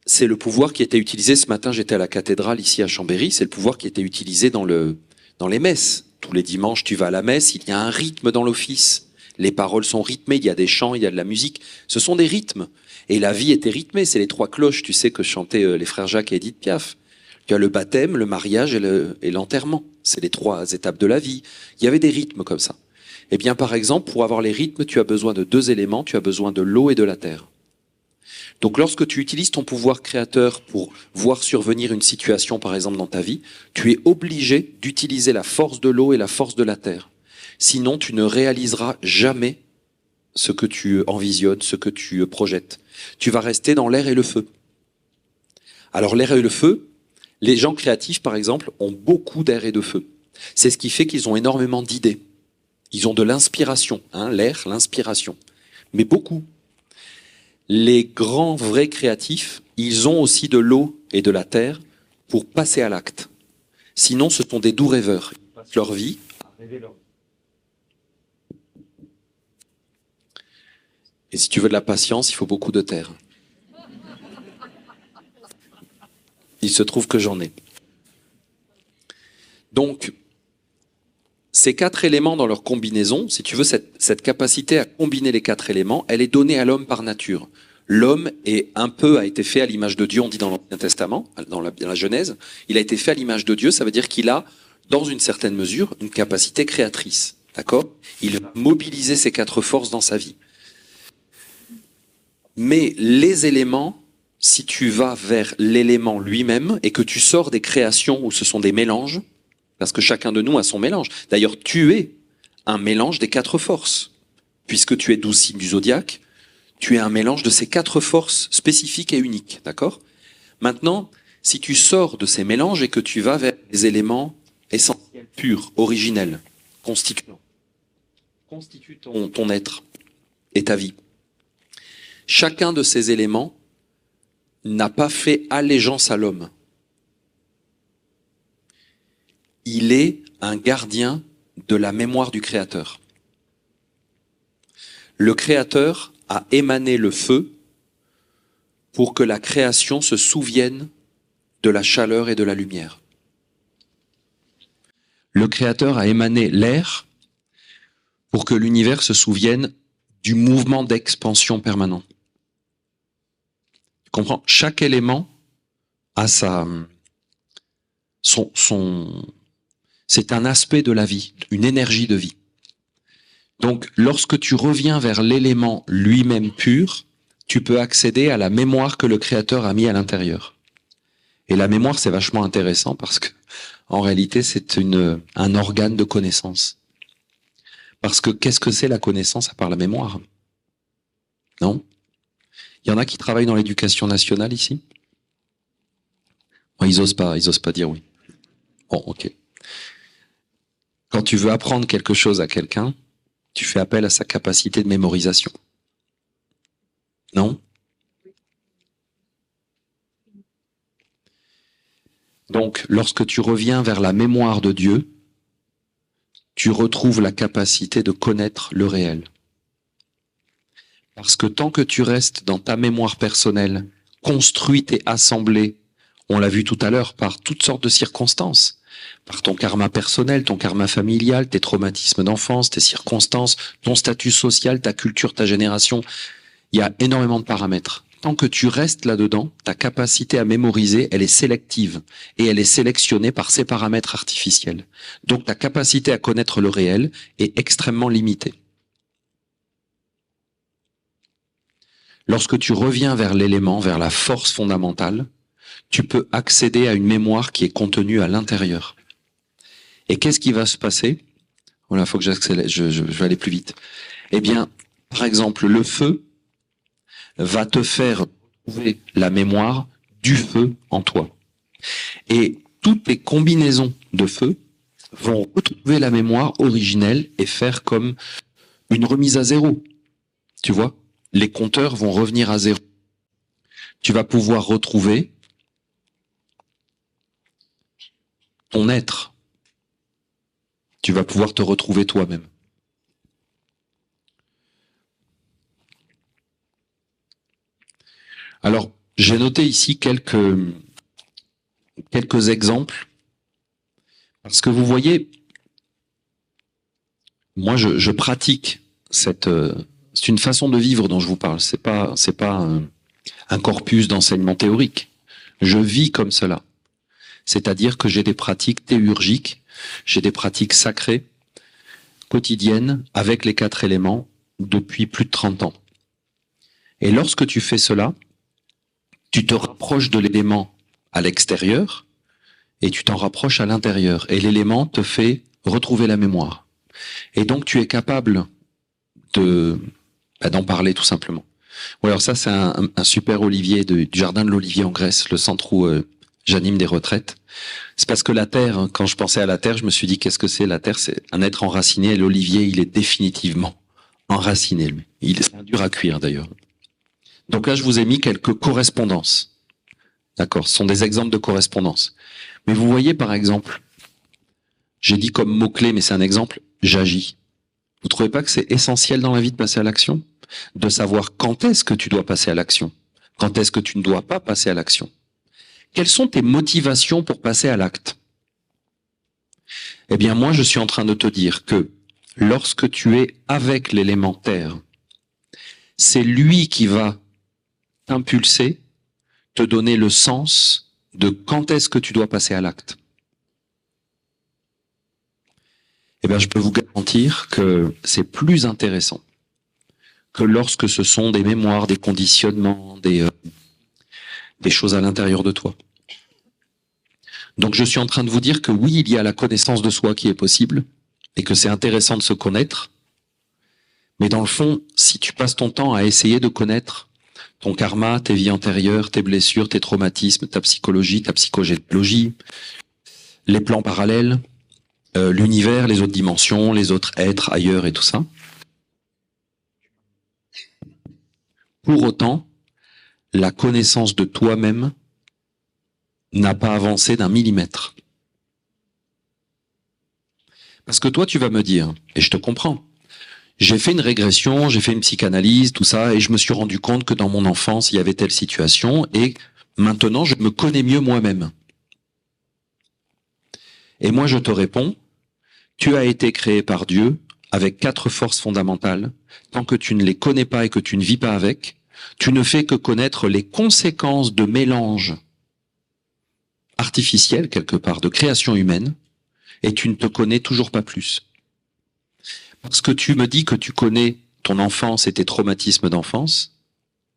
c'est le pouvoir qui était utilisé ce matin. J'étais à la cathédrale ici à Chambéry. C'est le pouvoir qui était utilisé dans les messes. Tous les dimanches, tu vas à la messe. Il y a un rythme dans l'office. Les paroles sont rythmées. Il y a des chants, il y a de la musique. Ce sont des rythmes. Et la vie était rythmée, c'est les 3 cloches, tu sais, que chantaient les frères Jacques et Edith Piaf. Tu as le baptême, le mariage et l'enterrement. C'est les 3 étapes de la vie. Il y avait des rythmes comme ça. Eh bien, par exemple, pour avoir les rythmes, tu as besoin de 2 éléments, tu as besoin de l'eau et de la terre. Donc lorsque tu utilises ton pouvoir créateur pour voir survenir une situation, par exemple, dans ta vie, tu es obligé d'utiliser la force de l'eau et la force de la terre. Sinon, tu ne réaliseras jamais ce que tu envisionnes, ce que tu projettes. Tu vas rester dans l'air et le feu. Alors l'air et le feu, les gens créatifs par exemple ont beaucoup d'air et de feu. C'est ce qui fait qu'ils ont énormément d'idées. Ils ont de l'inspiration, l'air, l'inspiration. Mais beaucoup. Les grands vrais créatifs, ils ont aussi de l'eau et de la terre pour passer à l'acte. Sinon ce sont des doux rêveurs. Ils passent leur vie à rêver leur vie. Et si tu veux de la patience, il faut beaucoup de terre. Il se trouve que j'en ai. Donc, ces 4 éléments dans leur combinaison, si tu veux, cette capacité à combiner les 4 éléments, elle est donnée à l'homme par nature. L'homme a été fait à l'image de Dieu, on dit dans l'Ancien Testament, dans la Genèse, il a été fait à l'image de Dieu, ça veut dire qu'il a, dans une certaine mesure, une capacité créatrice. D'accord ? Il va mobiliser ces 4 forces dans sa vie. Mais les éléments, si tu vas vers l'élément lui-même et que tu sors des créations où ce sont des mélanges, parce que chacun de nous a son mélange. D'ailleurs, tu es un mélange des 4 forces. Puisque tu es 12 signes du zodiaque, tu es un mélange de ces 4 forces spécifiques et uniques. D'accord ? Maintenant, si tu sors de ces mélanges et que tu vas vers les éléments essentiels, purs, originels, constituent ton être et ta vie. Chacun de ces éléments n'a pas fait allégeance à l'homme. Il est un gardien de la mémoire du Créateur. Le Créateur a émané le feu pour que la création se souvienne de la chaleur et de la lumière. Le Créateur a émané l'air pour que l'univers se souvienne du mouvement d'expansion permanent. Tu comprends ? Chaque élément a c'est un aspect de la vie, une énergie de vie. Donc, lorsque tu reviens vers l'élément lui-même pur, tu peux accéder à la mémoire que le Créateur a mis à l'intérieur. Et la mémoire, c'est vachement intéressant parce que, en réalité, c'est un organe de connaissance. Parce que qu'est-ce que c'est la connaissance à part la mémoire ? Non ? Il y en a qui travaillent dans l'éducation nationale ici ? Bon, ils osent pas dire oui. Bon, ok. Quand tu veux apprendre quelque chose à quelqu'un, tu fais appel à sa capacité de mémorisation. Non ? Donc, lorsque tu reviens vers la mémoire de Dieu, tu retrouves la capacité de connaître le réel. Parce que tant que tu restes dans ta mémoire personnelle, construite et assemblée, on l'a vu tout à l'heure, par toutes sortes de circonstances, par ton karma personnel, ton karma familial, tes traumatismes d'enfance, tes circonstances, ton statut social, ta culture, ta génération, il y a énormément de paramètres. Tant que tu restes là-dedans, ta capacité à mémoriser, elle est sélective et elle est sélectionnée par ces paramètres artificiels. Donc ta capacité à connaître le réel est extrêmement limitée. Lorsque tu reviens vers l'élément, vers la force fondamentale, tu peux accéder à une mémoire qui est contenue à l'intérieur. Et qu'est-ce qui va se passer ? Voilà, faut que j'accélère, je vais aller plus vite. Eh bien, par exemple, le feu va te faire retrouver la mémoire du feu en toi. Et toutes les combinaisons de feu vont retrouver la mémoire originelle et faire comme une remise à zéro. Tu vois, les compteurs vont revenir à zéro. Tu vas pouvoir retrouver ton être. Tu vas pouvoir te retrouver toi-même. Alors, j'ai noté ici quelques exemples. Parce que vous voyez, moi, je pratique c'est une façon de vivre dont je vous parle. C'est pas un corpus d'enseignement théorique. Je vis comme cela. C'est-à-dire que j'ai des pratiques théurgiques, j'ai des pratiques sacrées, quotidiennes, avec les 4 éléments, depuis plus de 30 ans. Et lorsque tu fais cela, tu te rapproches de l'élément à l'extérieur et tu t'en rapproches à l'intérieur. Et l'élément te fait retrouver la mémoire. Et donc tu es capable d'en parler tout simplement. Ouais, alors ça, c'est un super olivier du jardin de l'Olivier en Grèce, le centre où j'anime des retraites. C'est parce que la terre, quand je pensais à la terre, je me suis dit, qu'est-ce que c'est? La terre, c'est un être enraciné, et l'olivier, il est définitivement enraciné, lui. C'est dur à cuire, d'ailleurs. Donc là, je vous ai mis quelques correspondances. D'accord? Ce sont des exemples de correspondances. Mais vous voyez, par exemple, j'ai dit comme mot-clé, mais c'est un exemple, j'agis. Vous trouvez pas que c'est essentiel dans la vie de passer à l'action? De savoir quand est-ce que tu dois passer à l'action? Quand est-ce que tu ne dois pas passer à l'action? Quelles sont tes motivations pour passer à l'acte? Eh bien, moi, je suis en train de te dire que lorsque tu es avec l'élément terre, c'est lui qui va t'impulser, te donner le sens de quand est-ce que tu dois passer à l'acte. Eh bien, je peux vous garantir que c'est plus intéressant que lorsque ce sont des mémoires, des conditionnements, des choses à l'intérieur de toi. Donc je suis en train de vous dire que oui, il y a la connaissance de soi qui est possible, et que c'est intéressant de se connaître, mais dans le fond, si tu passes ton temps à essayer de connaître ton karma, tes vies antérieures, tes blessures, tes traumatismes, ta psychologie, ta psychogénéalogie, les plans parallèles, l'univers, les autres dimensions, les autres êtres ailleurs et tout ça, pour autant, la connaissance de toi-même n'a pas avancé d'un millimètre. Parce que toi, tu vas me dire, et je te comprends, j'ai fait une régression, j'ai fait une psychanalyse, tout ça, et je me suis rendu compte que dans mon enfance, il y avait telle situation, et maintenant, je me connais mieux moi-même. Et moi, je te réponds, tu as été créé par Dieu avec 4 forces fondamentales. Tant que tu ne les connais pas et que tu ne vis pas avec, tu ne fais que connaître les conséquences de mélange artificiel, quelque part, de création humaine, et tu ne te connais toujours pas plus. Parce que tu me dis que tu connais ton enfance et tes traumatismes d'enfance,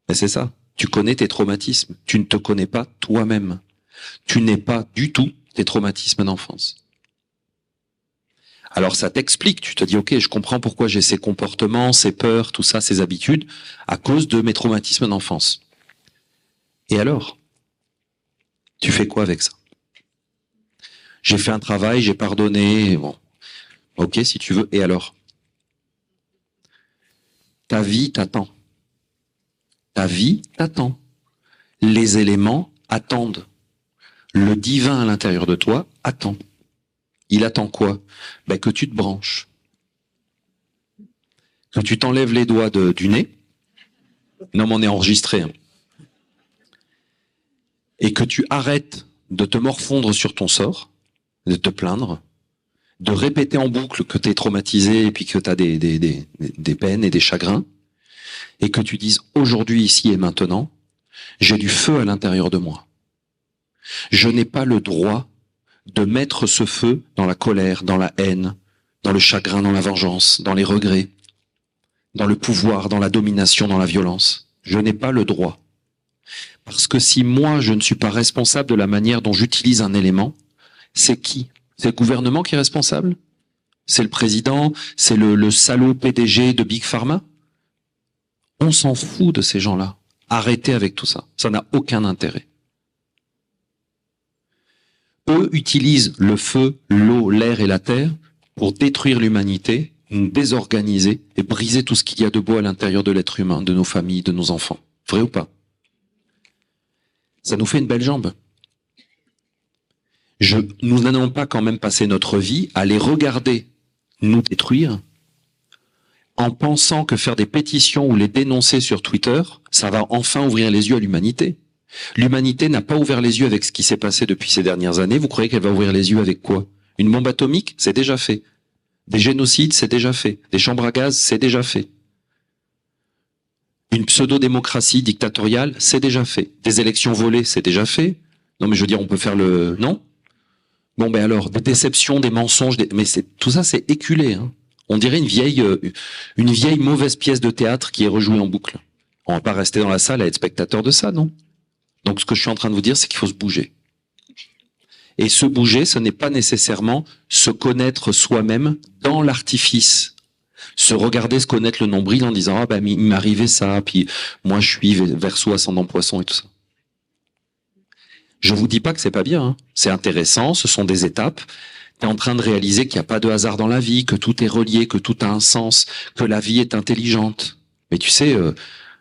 mais c'est ça, tu connais tes traumatismes, tu ne te connais pas toi-même. Tu n'es pas du tout tes traumatismes d'enfance. Alors ça t'explique, tu te dis ok, je comprends pourquoi j'ai ces comportements, ces peurs, tout ça, ces habitudes, à cause de mes traumatismes d'enfance. Et alors, tu fais quoi avec ça? J'ai fait un travail, j'ai pardonné, bon, ok si tu veux, et alors? Ta vie t'attend. Ta vie t'attend. Les éléments attendent. Le divin à l'intérieur de toi attend. Il attend quoi? Ben, que tu te branches. Que tu t'enlèves les doigts du nez. Non, mais on est enregistré. Hein. Et que tu arrêtes de te morfondre sur ton sort, de te plaindre, de répéter en boucle que tu es traumatisé et puis que tu as des peines et des chagrins, et que tu dises aujourd'hui, ici et maintenant, j'ai du feu à l'intérieur de moi. Je n'ai pas le droit de mettre ce feu dans la colère, dans la haine, dans le chagrin, dans la vengeance, dans les regrets, dans le pouvoir, dans la domination, dans la violence. Je n'ai pas le droit. Parce que si moi, je ne suis pas responsable de la manière dont j'utilise un élément, c'est qui? C'est le gouvernement qui est responsable? C'est le président? C'est le salaud PDG de Big Pharma? On s'en fout de ces gens-là. Arrêtez avec tout ça. Ça n'a aucun intérêt. Eux utilisent le feu, l'eau, l'air et la terre pour détruire l'humanité, nous désorganiser et briser tout ce qu'il y a de beau à l'intérieur de l'être humain, de nos familles, de nos enfants. Vrai ou pas? Ça nous fait une belle jambe. Nous n'allons pas quand même passer notre vie à les regarder nous détruire en pensant que faire des pétitions ou les dénoncer sur Twitter, ça va enfin ouvrir les yeux à l'humanité. L'humanité n'a pas ouvert les yeux avec ce qui s'est passé depuis ces dernières années. Vous croyez qu'elle va ouvrir les yeux avec quoi? Une bombe atomique? C'est déjà fait. Des génocides? C'est déjà fait. Des chambres à gaz? C'est déjà fait. Une pseudo-démocratie dictatoriale? C'est déjà fait. Des élections volées? C'est déjà fait. Non mais je veux dire, on peut faire le... Non? Bon ben alors, des déceptions, des mensonges, mais tout ça c'est éculé. Hein. On dirait une vieille mauvaise pièce de théâtre qui est rejouée en boucle. On va pas rester dans la salle à être spectateur de ça, non? Donc ce que je suis en train de vous dire, c'est qu'il faut se bouger. Et se bouger, ce n'est pas nécessairement se connaître soi-même dans l'artifice. Se regarder, se connaître le nombril en disant « Ah ben il m'est arrivé ça, puis moi je suis Verseau ascendant Poisson et tout ça ». Je vous dis pas que c'est pas bien, hein. C'est intéressant, ce sont des étapes. Tu es en train de réaliser qu'il n'y a pas de hasard dans la vie, que tout est relié, que tout a un sens, que la vie est intelligente. Mais tu sais,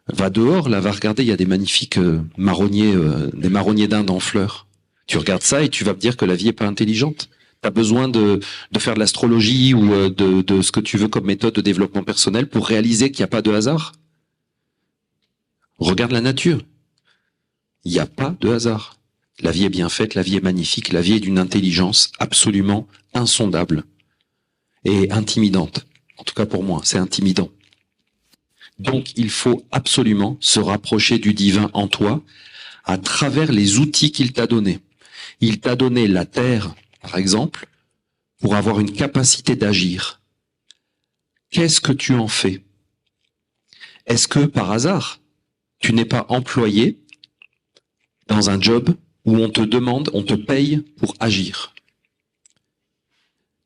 va dehors, là, va regarder, il y a des magnifiques marronniers, des marronniers d'Inde en fleurs. Tu regardes ça et tu vas me dire que la vie est pas intelligente. Tu as besoin de faire de l'astrologie ou de ce que tu veux comme méthode de développement personnel pour réaliser qu'il n'y a pas de hasard. Regarde la nature. Il n'y a pas de hasard. La vie est bien faite, la vie est magnifique, la vie est d'une intelligence absolument insondable et intimidante. En tout cas pour moi, c'est intimidant. Donc il faut absolument se rapprocher du divin en toi à travers les outils qu'il t'a donnés. Il t'a donné la terre, par exemple, pour avoir une capacité d'agir. Qu'est-ce que tu en fais? Est-ce que par hasard, tu n'es pas employé dans un job où on te demande, on te paye pour agir?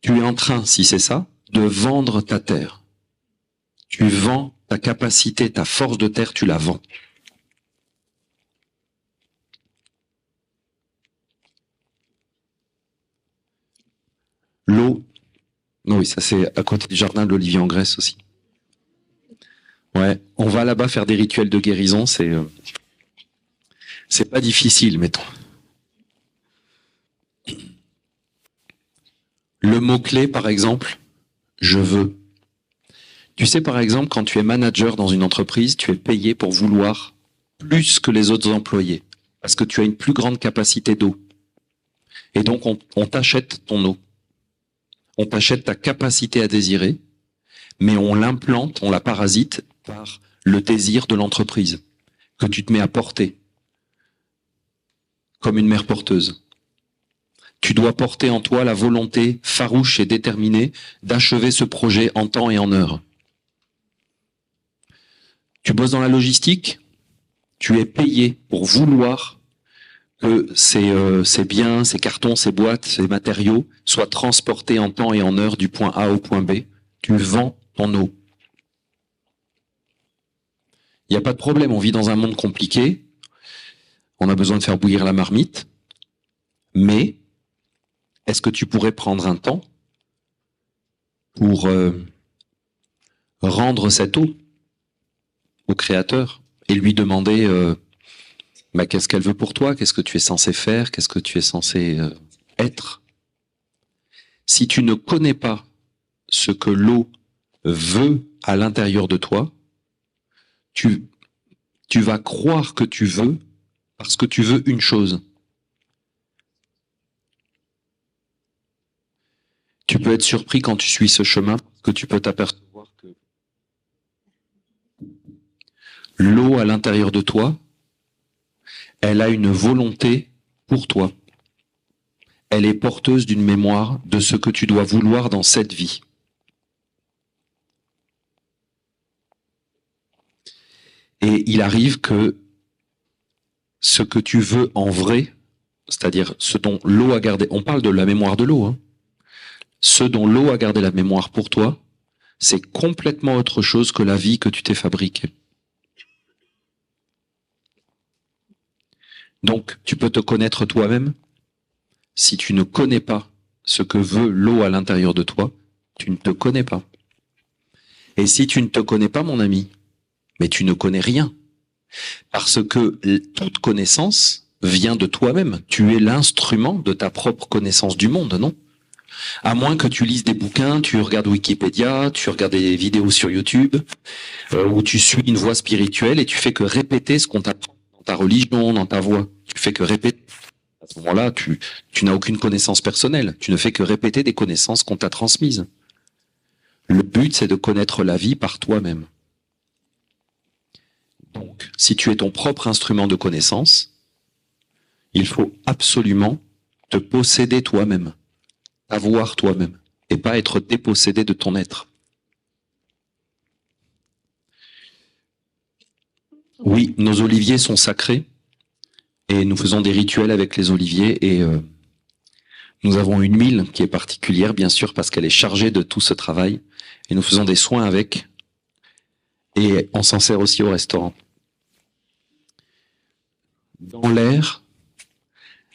Tu es en train, si c'est ça, de vendre ta terre. Tu vends ta capacité, ta force de terre, tu la vends. L'eau, non oui, ça c'est à côté du jardin de l'Olivier en Grèce aussi. Ouais, on va là-bas faire des rituels de guérison, c'est pas difficile, mettons. Le mot-clé, par exemple, je veux. Tu sais, par exemple, quand tu es manager dans une entreprise, tu es payé pour vouloir plus que les autres employés, parce que tu as une plus grande capacité d'eau. Et donc, on t'achète ton eau. On t'achète ta capacité à désirer, mais on l'implante, on la parasite par le désir de l'entreprise, que tu te mets à porter, comme une mère porteuse. Tu dois porter en toi la volonté farouche et déterminée d'achever ce projet en temps et en heure. Tu bosses dans la logistique, tu es payé pour vouloir que ces biens, ces cartons, ces boîtes, ces matériaux soient transportés en temps et en heure du point A au point B. Tu vends ton eau. Il n'y a pas de problème, on vit dans un monde compliqué, on a besoin de faire bouillir la marmite, mais est-ce que tu pourrais prendre un temps pour rendre cette eau au Créateur et lui demander qu'est-ce qu'elle veut pour toi, qu'est-ce que tu es censé faire, qu'est-ce que tu es censé être? Si tu ne connais pas ce que l'eau veut à l'intérieur de toi, tu vas croire que tu veux parce que tu veux une chose. Tu peux être surpris quand tu suis ce chemin, que tu peux t'apercevoir que l'eau à l'intérieur de toi, elle a une volonté pour toi. Elle est porteuse d'une mémoire de ce que tu dois vouloir dans cette vie. Et il arrive que ce que tu veux en vrai, c'est-à-dire ce dont l'eau a gardé, on parle de la mémoire de l'eau, hein, ce dont l'eau a gardé la mémoire pour toi, c'est complètement autre chose que la vie que tu t'es fabriquée. Donc, tu peux te connaître toi-même. Si tu ne connais pas ce que veut l'eau à l'intérieur de toi, tu ne te connais pas. Et si tu ne te connais pas, mon ami, mais tu ne connais rien. Parce que toute connaissance vient de toi-même. Tu es l'instrument de ta propre connaissance du monde, non? À moins que tu lises des bouquins, tu regardes Wikipédia, tu regardes des vidéos sur YouTube, où tu suis une voie spirituelle et tu fais que répéter ce qu'on t'apprend dans ta religion, dans ta voie. Tu fais que répéter. À ce moment-là, tu n'as aucune connaissance personnelle. Tu ne fais que répéter des connaissances qu'on t'a transmises. Le but, c'est de connaître la vie par toi-même. Donc, si tu es ton propre instrument de connaissance, il faut absolument te posséder toi-même, avoir toi-même, et pas être dépossédé de ton être. Oui, nos oliviers sont sacrés, et nous faisons des rituels avec les oliviers, et nous avons une huile qui est particulière, bien sûr, parce qu'elle est chargée de tout ce travail, et nous faisons des soins avec, et on s'en sert aussi au restaurant. Dans l'air,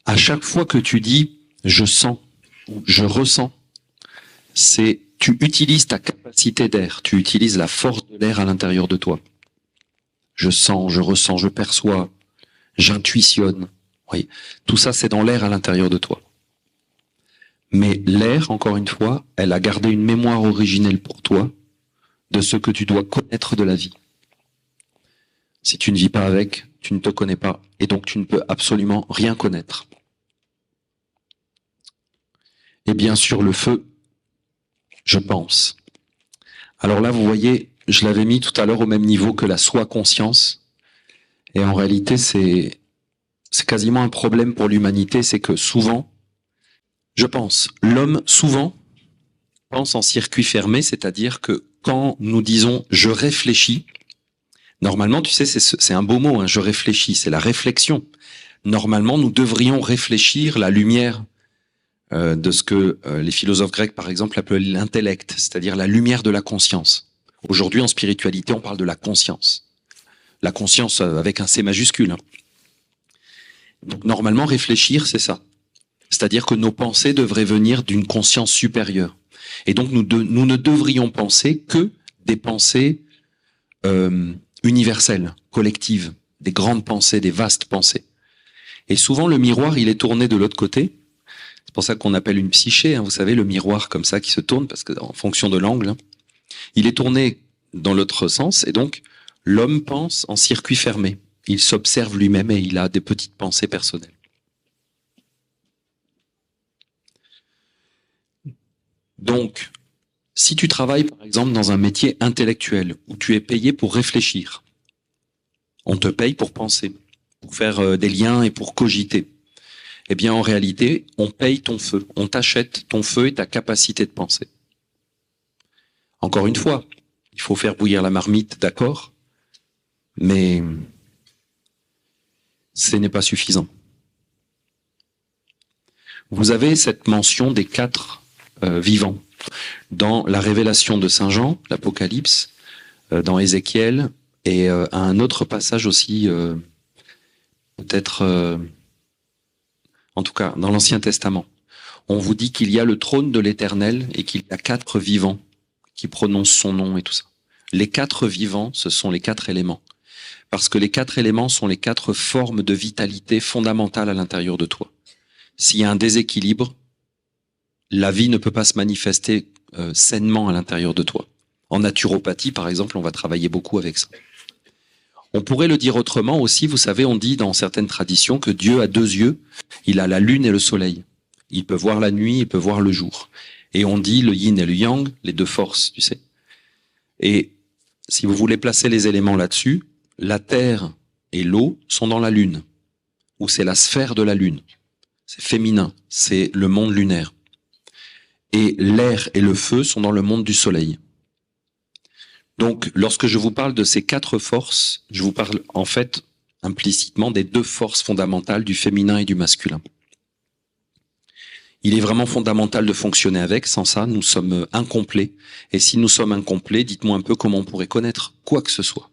à chaque fois que tu dis « je sens » ou « je ressens », tu utilises ta capacité d'air, tu utilises la force de l'air à l'intérieur de toi. Je sens, je ressens, je perçois, j'intuitionne. Oui, tout ça, c'est dans l'air à l'intérieur de toi. Mais l'air, encore une fois, elle a gardé une mémoire originelle pour toi de ce que tu dois connaître de la vie. Si tu ne vis pas avec, tu ne te connais pas, et donc tu ne peux absolument rien connaître. Et bien sûr, le feu, je pense. Alors là, vous voyez, je l'avais mis tout à l'heure au même niveau que la soi-conscience, et en réalité, c'est quasiment un problème pour l'humanité, c'est que souvent, je pense, l'homme souvent pense en circuit fermé, c'est-à-dire que quand nous disons « je réfléchis », normalement, tu sais, c'est un beau mot, hein, je réfléchis, c'est la réflexion. Normalement, nous devrions réfléchir la lumière de ce que les philosophes grecs, par exemple, appelaient l'intellect, c'est-à-dire la lumière de la conscience. Aujourd'hui, en spiritualité, on parle de la conscience. La conscience avec un C majuscule. Hein. Donc, normalement, réfléchir, c'est ça. C'est-à-dire que nos pensées devraient venir d'une conscience supérieure. Et donc, nous ne devrions penser que des pensées universelles, collectives, des grandes pensées, des vastes pensées. Et souvent, le miroir, il est tourné de l'autre côté. C'est pour ça qu'on appelle une psyché, hein, vous savez, le miroir comme ça qui se tourne, parce que en fonction de l'angle, hein, il est tourné dans l'autre sens, et donc l'homme pense en circuit fermé. Il s'observe lui-même et il a des petites pensées personnelles. Donc, si tu travailles par exemple dans un métier intellectuel où tu es payé pour réfléchir, on te paye pour penser, pour faire des liens et pour cogiter. Eh bien, en réalité, on paye ton feu, on t'achète ton feu et ta capacité de penser. Encore une fois, il faut faire bouillir la marmite, d'accord, mais ce n'est pas suffisant. Vous avez cette mention des 4 vivants dans la révélation de Saint Jean, l'Apocalypse, dans Ézéchiel, et à un autre passage aussi, peut-être, en tout cas, dans l'Ancien Testament. On vous dit qu'il y a le trône de l'Éternel et qu'il y a 4 vivants qui prononcent son nom et tout ça. Les 4 vivants, ce sont les 4 éléments. Parce que les 4 éléments sont les 4 formes de vitalité fondamentales à l'intérieur de toi. S'il y a un déséquilibre, la vie ne peut pas se manifester sainement à l'intérieur de toi. En naturopathie, par exemple, on va travailler beaucoup avec ça. On pourrait le dire autrement aussi, vous savez, on dit dans certaines traditions que Dieu a 2 yeux, il a la lune et le soleil. Il peut voir la nuit, il peut voir le jour. Et on dit le yin et le yang, les 2 forces, tu sais. Et si vous voulez placer les éléments là-dessus, la terre et l'eau sont dans la lune, ou c'est la sphère de la lune. C'est féminin, c'est le monde lunaire. Et l'air et le feu sont dans le monde du soleil. Donc, lorsque je vous parle de ces 4 forces, je vous parle en fait implicitement des 2 forces fondamentales du féminin et du masculin. Il est vraiment fondamental de fonctionner avec, sans ça, nous sommes incomplets. Et si nous sommes incomplets, dites-moi un peu comment on pourrait connaître quoi que ce soit.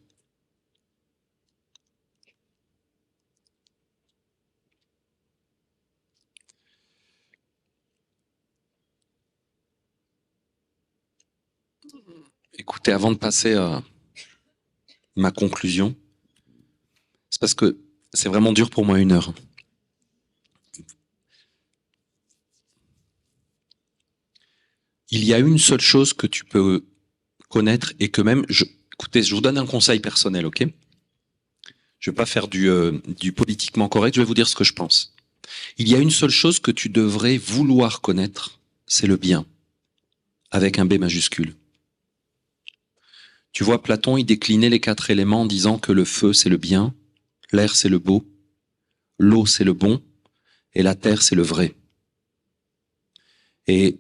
Écoutez, avant de passer à ma conclusion, c'est parce que c'est vraiment dur pour moi 1 heure. Il y a une seule chose que tu peux connaître et que même, écoutez, je vous donne un conseil personnel, ok? Je vais pas faire du politiquement correct, je vais vous dire ce que je pense. Il y a une seule chose que tu devrais vouloir connaître, c'est le bien, avec un B majuscule. Tu vois, Platon, il déclinait les 4 éléments en disant que le feu, c'est le bien, l'air, c'est le beau, l'eau, c'est le bon, et la terre, c'est le vrai. Et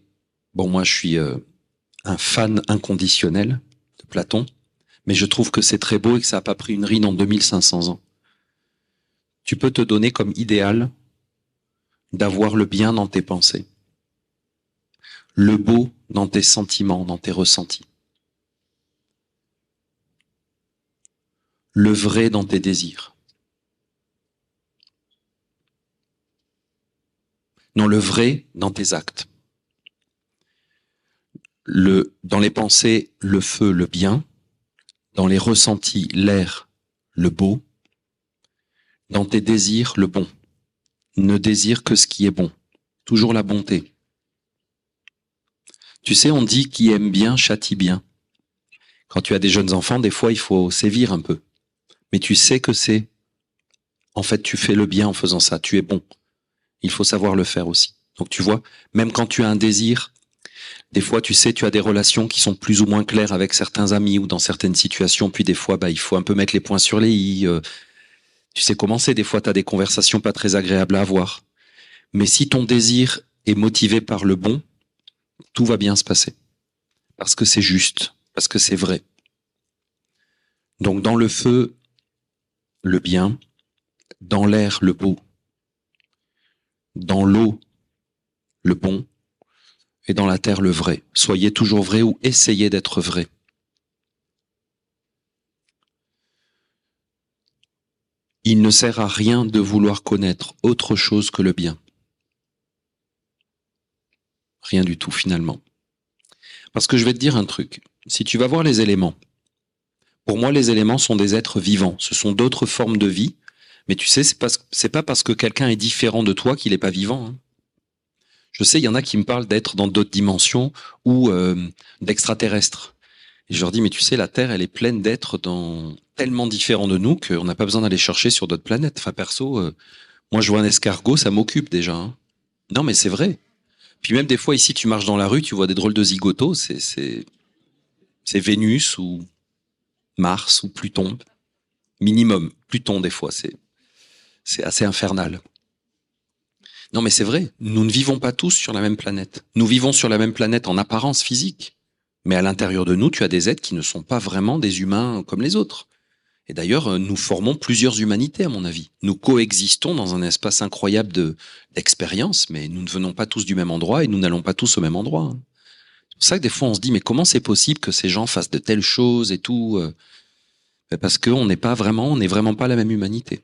bon, moi, je suis un fan inconditionnel de Platon, mais je trouve que c'est très beau et que ça n'a pas pris une ride en 2500 ans. Tu peux te donner comme idéal d'avoir le bien dans tes pensées, le beau dans tes sentiments, dans tes ressentis, le vrai dans tes désirs. Non, le vrai dans tes actes. Dans les pensées, le feu, le bien. Dans les ressentis, l'air, le beau. Dans tes désirs, le bon. Ne désire que ce qui est bon. Toujours la bonté. Tu sais, on dit qui aime bien châtie bien. Quand tu as des jeunes enfants, des fois, il faut sévir un peu. Mais tu sais que en fait, tu fais le bien en faisant ça. Tu es bon. Il faut savoir le faire aussi. Donc tu vois, même quand tu as un désir, des fois, tu sais, tu as des relations qui sont plus ou moins claires avec certains amis ou dans certaines situations. Puis des fois, il faut un peu mettre les points sur les i. Tu sais comment c'est. Des fois, tu as des conversations pas très agréables à avoir. Mais si ton désir est motivé par le bon, tout va bien se passer. Parce que c'est juste. Parce que c'est vrai. Donc dans le feu, le bien. Dans l'air, le beau. Dans l'eau, le bon. Et dans la terre, le vrai. Soyez toujours vrai ou essayez d'être vrai. Il ne sert à rien de vouloir connaître autre chose que le bien. Rien du tout finalement. Parce que je vais te dire un truc. Si tu vas voir les éléments, pour moi les éléments sont des êtres vivants. Ce sont d'autres formes de vie. Mais tu sais, c'est pas parce que quelqu'un est différent de toi qu'il n'est pas vivant. Hein. Je sais, il y en a qui me parlent d'être dans d'autres dimensions ou d'extraterrestres. Et je leur dis, mais tu sais, la Terre, elle est pleine d'êtres tellement différents de nous qu'on n'a pas besoin d'aller chercher sur d'autres planètes. Enfin, perso, moi, je vois un escargot, ça m'occupe déjà. Hein. Non, mais c'est vrai. Puis même des fois, ici, tu marches dans la rue, tu vois des drôles de zigotos, c'est Vénus ou Mars ou Pluton. Minimum. Pluton, des fois, c'est assez infernal. Non, mais c'est vrai. Nous ne vivons pas tous sur la même planète. Nous vivons sur la même planète en apparence physique. Mais à l'intérieur de nous, tu as des êtres qui ne sont pas vraiment des humains comme les autres. Et d'ailleurs, nous formons plusieurs humanités, à mon avis. Nous coexistons dans un espace incroyable d'expérience, mais nous ne venons pas tous du même endroit et nous n'allons pas tous au même endroit. Hein. C'est pour ça que des fois, on se dit, mais comment c'est possible que ces gens fassent de telles choses et tout parce qu'on on n'est vraiment pas la même humanité.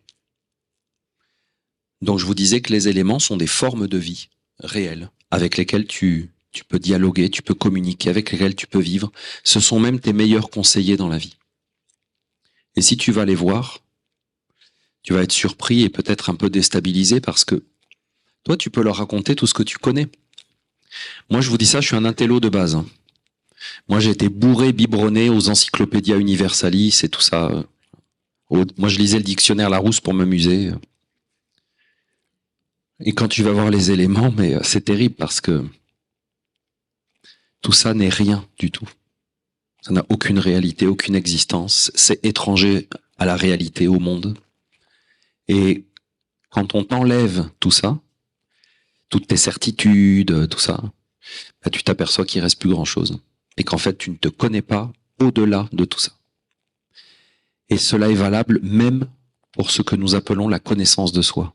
Donc, je vous disais que les éléments sont des formes de vie réelles avec lesquelles tu peux dialoguer, tu peux communiquer, avec lesquelles tu peux vivre. Ce sont même tes meilleurs conseillers dans la vie. Et si tu vas les voir, tu vas être surpris et peut-être un peu déstabilisé parce que toi, tu peux leur raconter tout ce que tu connais. Moi, je vous dis ça, je suis un intello de base. Hein. Moi, j'ai été bourré, biberonné aux encyclopédias universalis et tout ça. Moi, je lisais le dictionnaire Larousse pour m'amuser. Et quand tu vas voir les éléments, mais c'est terrible parce que tout ça n'est rien du tout. Ça n'a aucune réalité, aucune existence. C'est étranger à la réalité, au monde. Et quand on t'enlève tout ça, toutes tes certitudes, tout ça, tu t'aperçois qu'il reste plus grand chose. Et qu'en fait, tu ne te connais pas au-delà de tout ça. Et cela est valable même pour ce que nous appelons la connaissance de soi.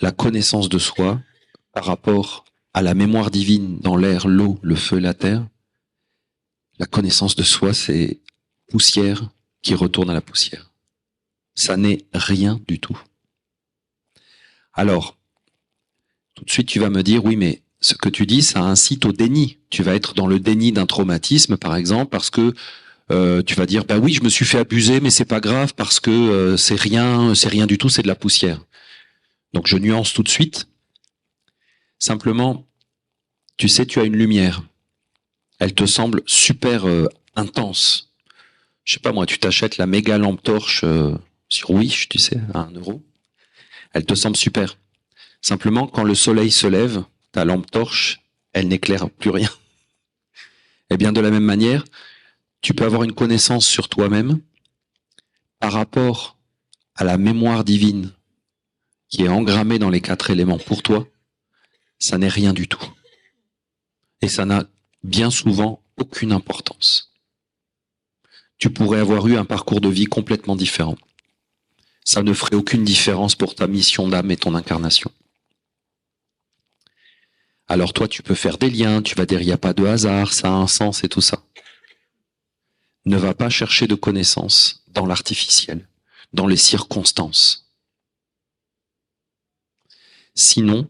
La connaissance de soi par rapport à la mémoire divine dans l'air, l'eau, le feu, la terre. La connaissance de soi, c'est poussière qui retourne à la poussière. Ça n'est rien du tout. Alors, tout de suite, tu vas me dire, oui, mais ce que tu dis, ça incite au déni. Tu vas être dans le déni d'un traumatisme, par exemple, parce que tu vas dire, bah oui, je me suis fait abuser, mais c'est pas grave parce que c'est rien du tout, c'est de la poussière. Donc je nuance tout de suite. Simplement, tu sais, tu as une lumière. Elle te semble super intense. Je sais pas moi, tu t'achètes la méga lampe torche sur Wish, tu sais, à 1 €. Elle te semble super. Simplement, quand le soleil se lève, ta lampe torche, elle n'éclaire plus rien. Et bien de la même manière, tu peux avoir une connaissance sur toi-même par rapport à la mémoire divine qui est engrammée dans les 4 éléments pour toi, ça n'est rien du tout. Et ça n'a bien souvent aucune importance. Tu pourrais avoir eu un parcours de vie complètement différent. Ça ne ferait aucune différence pour ta mission d'âme et ton incarnation. Alors toi, tu peux faire des liens, tu vas dire il n'y a pas de hasard, ça a un sens et tout ça. Ne va pas chercher de connaissances dans l'artificiel, dans les circonstances. Sinon,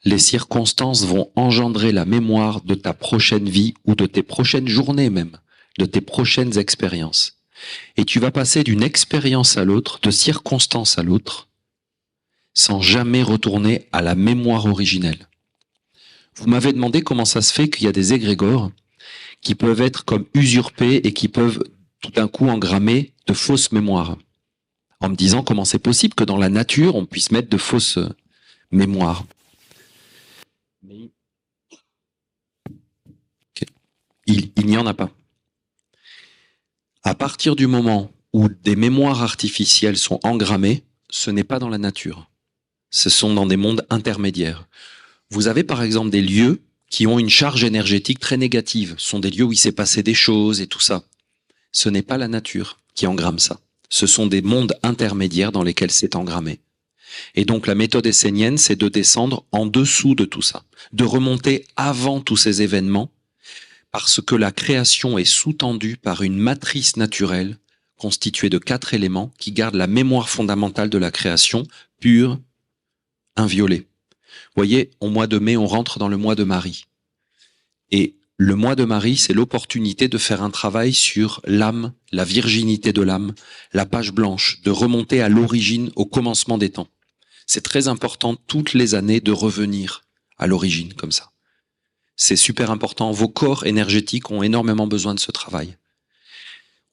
les circonstances vont engendrer la mémoire de ta prochaine vie ou de tes prochaines journées même, de tes prochaines expériences. Et tu vas passer d'une expérience à l'autre, de circonstance à l'autre, sans jamais retourner à la mémoire originelle. Vous m'avez demandé comment ça se fait qu'il y a des égrégores qui peuvent être comme usurpés et qui peuvent tout d'un coup engrammer de fausses mémoires. En me disant comment c'est possible que dans la nature, on puisse mettre de fausses mémoires. Il n'y en a pas. À partir du moment où des mémoires artificielles sont engrammées, ce n'est pas dans la nature. Ce sont dans des mondes intermédiaires. Vous avez par exemple des lieux qui ont une charge énergétique très négative. Ce sont des lieux où il s'est passé des choses et tout ça. Ce n'est pas la nature qui engramme ça. Ce sont des mondes intermédiaires dans lesquels c'est engrammé. Et donc la méthode essénienne, c'est de descendre en dessous de tout ça, de remonter avant tous ces événements, parce que la création est sous-tendue par une matrice naturelle constituée de 4 éléments qui gardent la mémoire fondamentale de la création, pure, inviolée. Vous voyez, au mois de mai, on rentre dans le mois de Marie. Et le mois de Marie, c'est l'opportunité de faire un travail sur l'âme, la virginité de l'âme, la page blanche, de remonter à l'origine, au commencement des temps. C'est très important toutes les années de revenir à l'origine comme ça. C'est super important. Vos corps énergétiques ont énormément besoin de ce travail.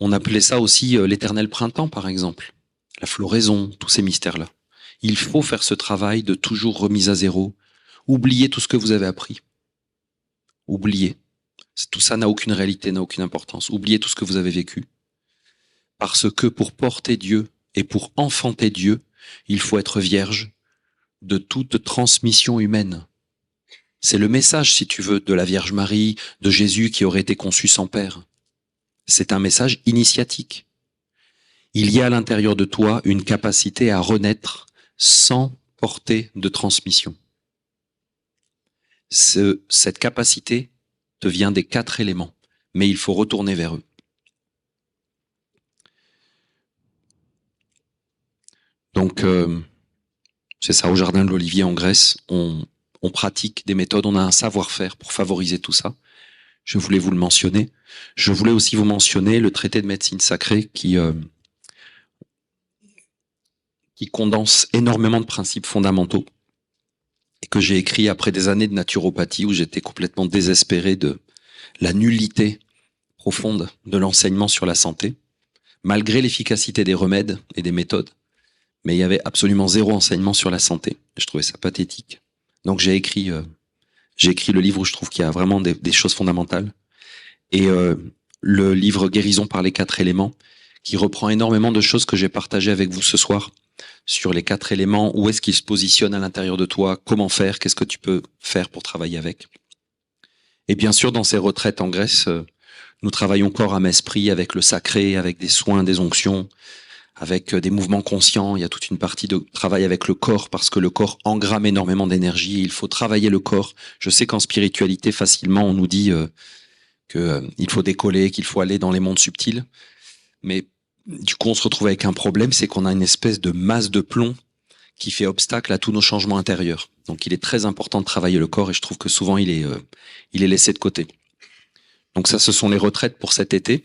On appelait ça aussi l'éternel printemps, par exemple. La floraison, tous ces mystères-là. Il faut faire ce travail de toujours remise à zéro. Oubliez tout ce que vous avez appris. Oubliez. Tout ça n'a aucune réalité, n'a aucune importance. Oubliez tout ce que vous avez vécu. Parce que pour porter Dieu et pour enfanter Dieu, il faut être vierge de toute transmission humaine. C'est le message, si tu veux, de la Vierge Marie, de Jésus qui aurait été conçu sans père. C'est un message initiatique. Il y a à l'intérieur de toi une capacité à renaître sans portée de transmission. Cette capacité te vient des 4 éléments, mais il faut retourner vers eux. Donc, c'est ça, au Jardin de l'Olivier en Grèce, on pratique des méthodes, on a un savoir-faire pour favoriser tout ça. Je voulais vous le mentionner. Je voulais aussi vous mentionner le traité de médecine sacrée qui condense énormément de principes fondamentaux et que j'ai écrit après des années de naturopathie où j'étais complètement désespéré de la nullité profonde de l'enseignement sur la santé, malgré l'efficacité des remèdes et des méthodes. Mais il y avait absolument zéro enseignement sur la santé. Je trouvais ça pathétique. Donc j'ai écrit le livre où je trouve qu'il y a vraiment des choses fondamentales. Et le livre Guérison par les 4 éléments, qui reprend énormément de choses que j'ai partagées avec vous ce soir, sur les 4 éléments, où est-ce qu'ils se positionnent à l'intérieur de toi, comment faire, qu'est-ce que tu peux faire pour travailler avec. Et bien sûr, dans ces retraites en Grèce, nous travaillons corps, âme, esprit, avec le sacré, avec des soins, des onctions, avec des mouvements conscients. Il y a toute une partie de travail avec le corps, parce que le corps engramme énormément d'énergie. Il faut travailler le corps. Je sais qu'en spiritualité, facilement, on nous dit qu'il faut décoller, qu'il faut aller dans les mondes subtils. Mais du coup, on se retrouve avec un problème, c'est qu'on a une espèce de masse de plomb qui fait obstacle à tous nos changements intérieurs. Donc il est très important de travailler le corps et je trouve que souvent il est laissé de côté. Donc ça, ce sont les retraites pour cet été.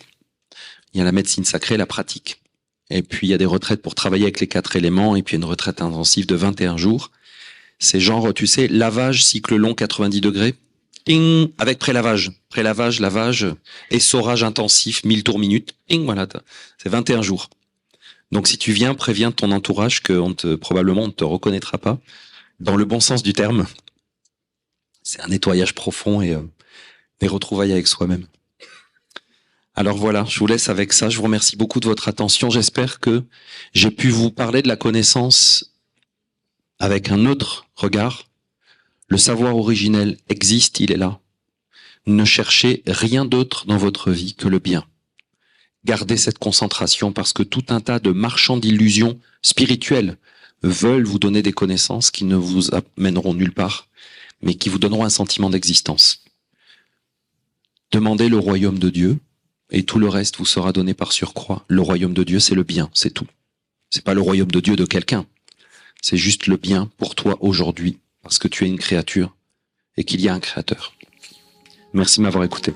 Il y a la médecine sacrée, la pratique. Et puis il y a des retraites pour travailler avec les 4 éléments et puis une retraite intensive de 21 jours. C'est genre, tu sais, lavage, cycle long, 90 degrés, ting, avec prélavage. Prélavage, lavage, essorage intensif, 1000 tours minute, ting, voilà, c'est 21 jours. Donc si tu viens, préviens ton entourage que probablement on ne te reconnaîtra pas, dans le bon sens du terme. C'est un nettoyage profond et des retrouvailles avec soi-même. Alors voilà, je vous laisse avec ça. Je vous remercie beaucoup de votre attention. J'espère que j'ai pu vous parler de la connaissance avec un autre regard. Le savoir originel existe, il est là. Ne cherchez rien d'autre dans votre vie que le bien. Gardez cette concentration parce que tout un tas de marchands d'illusions spirituelles veulent vous donner des connaissances qui ne vous amèneront nulle part, mais qui vous donneront un sentiment d'existence. Demandez le royaume de Dieu et tout le reste vous sera donné par surcroît. Le royaume de Dieu, c'est le bien, c'est tout. C'est pas le royaume de Dieu de quelqu'un. C'est juste le bien pour toi aujourd'hui, parce que tu es une créature et qu'il y a un créateur. Merci de m'avoir écouté.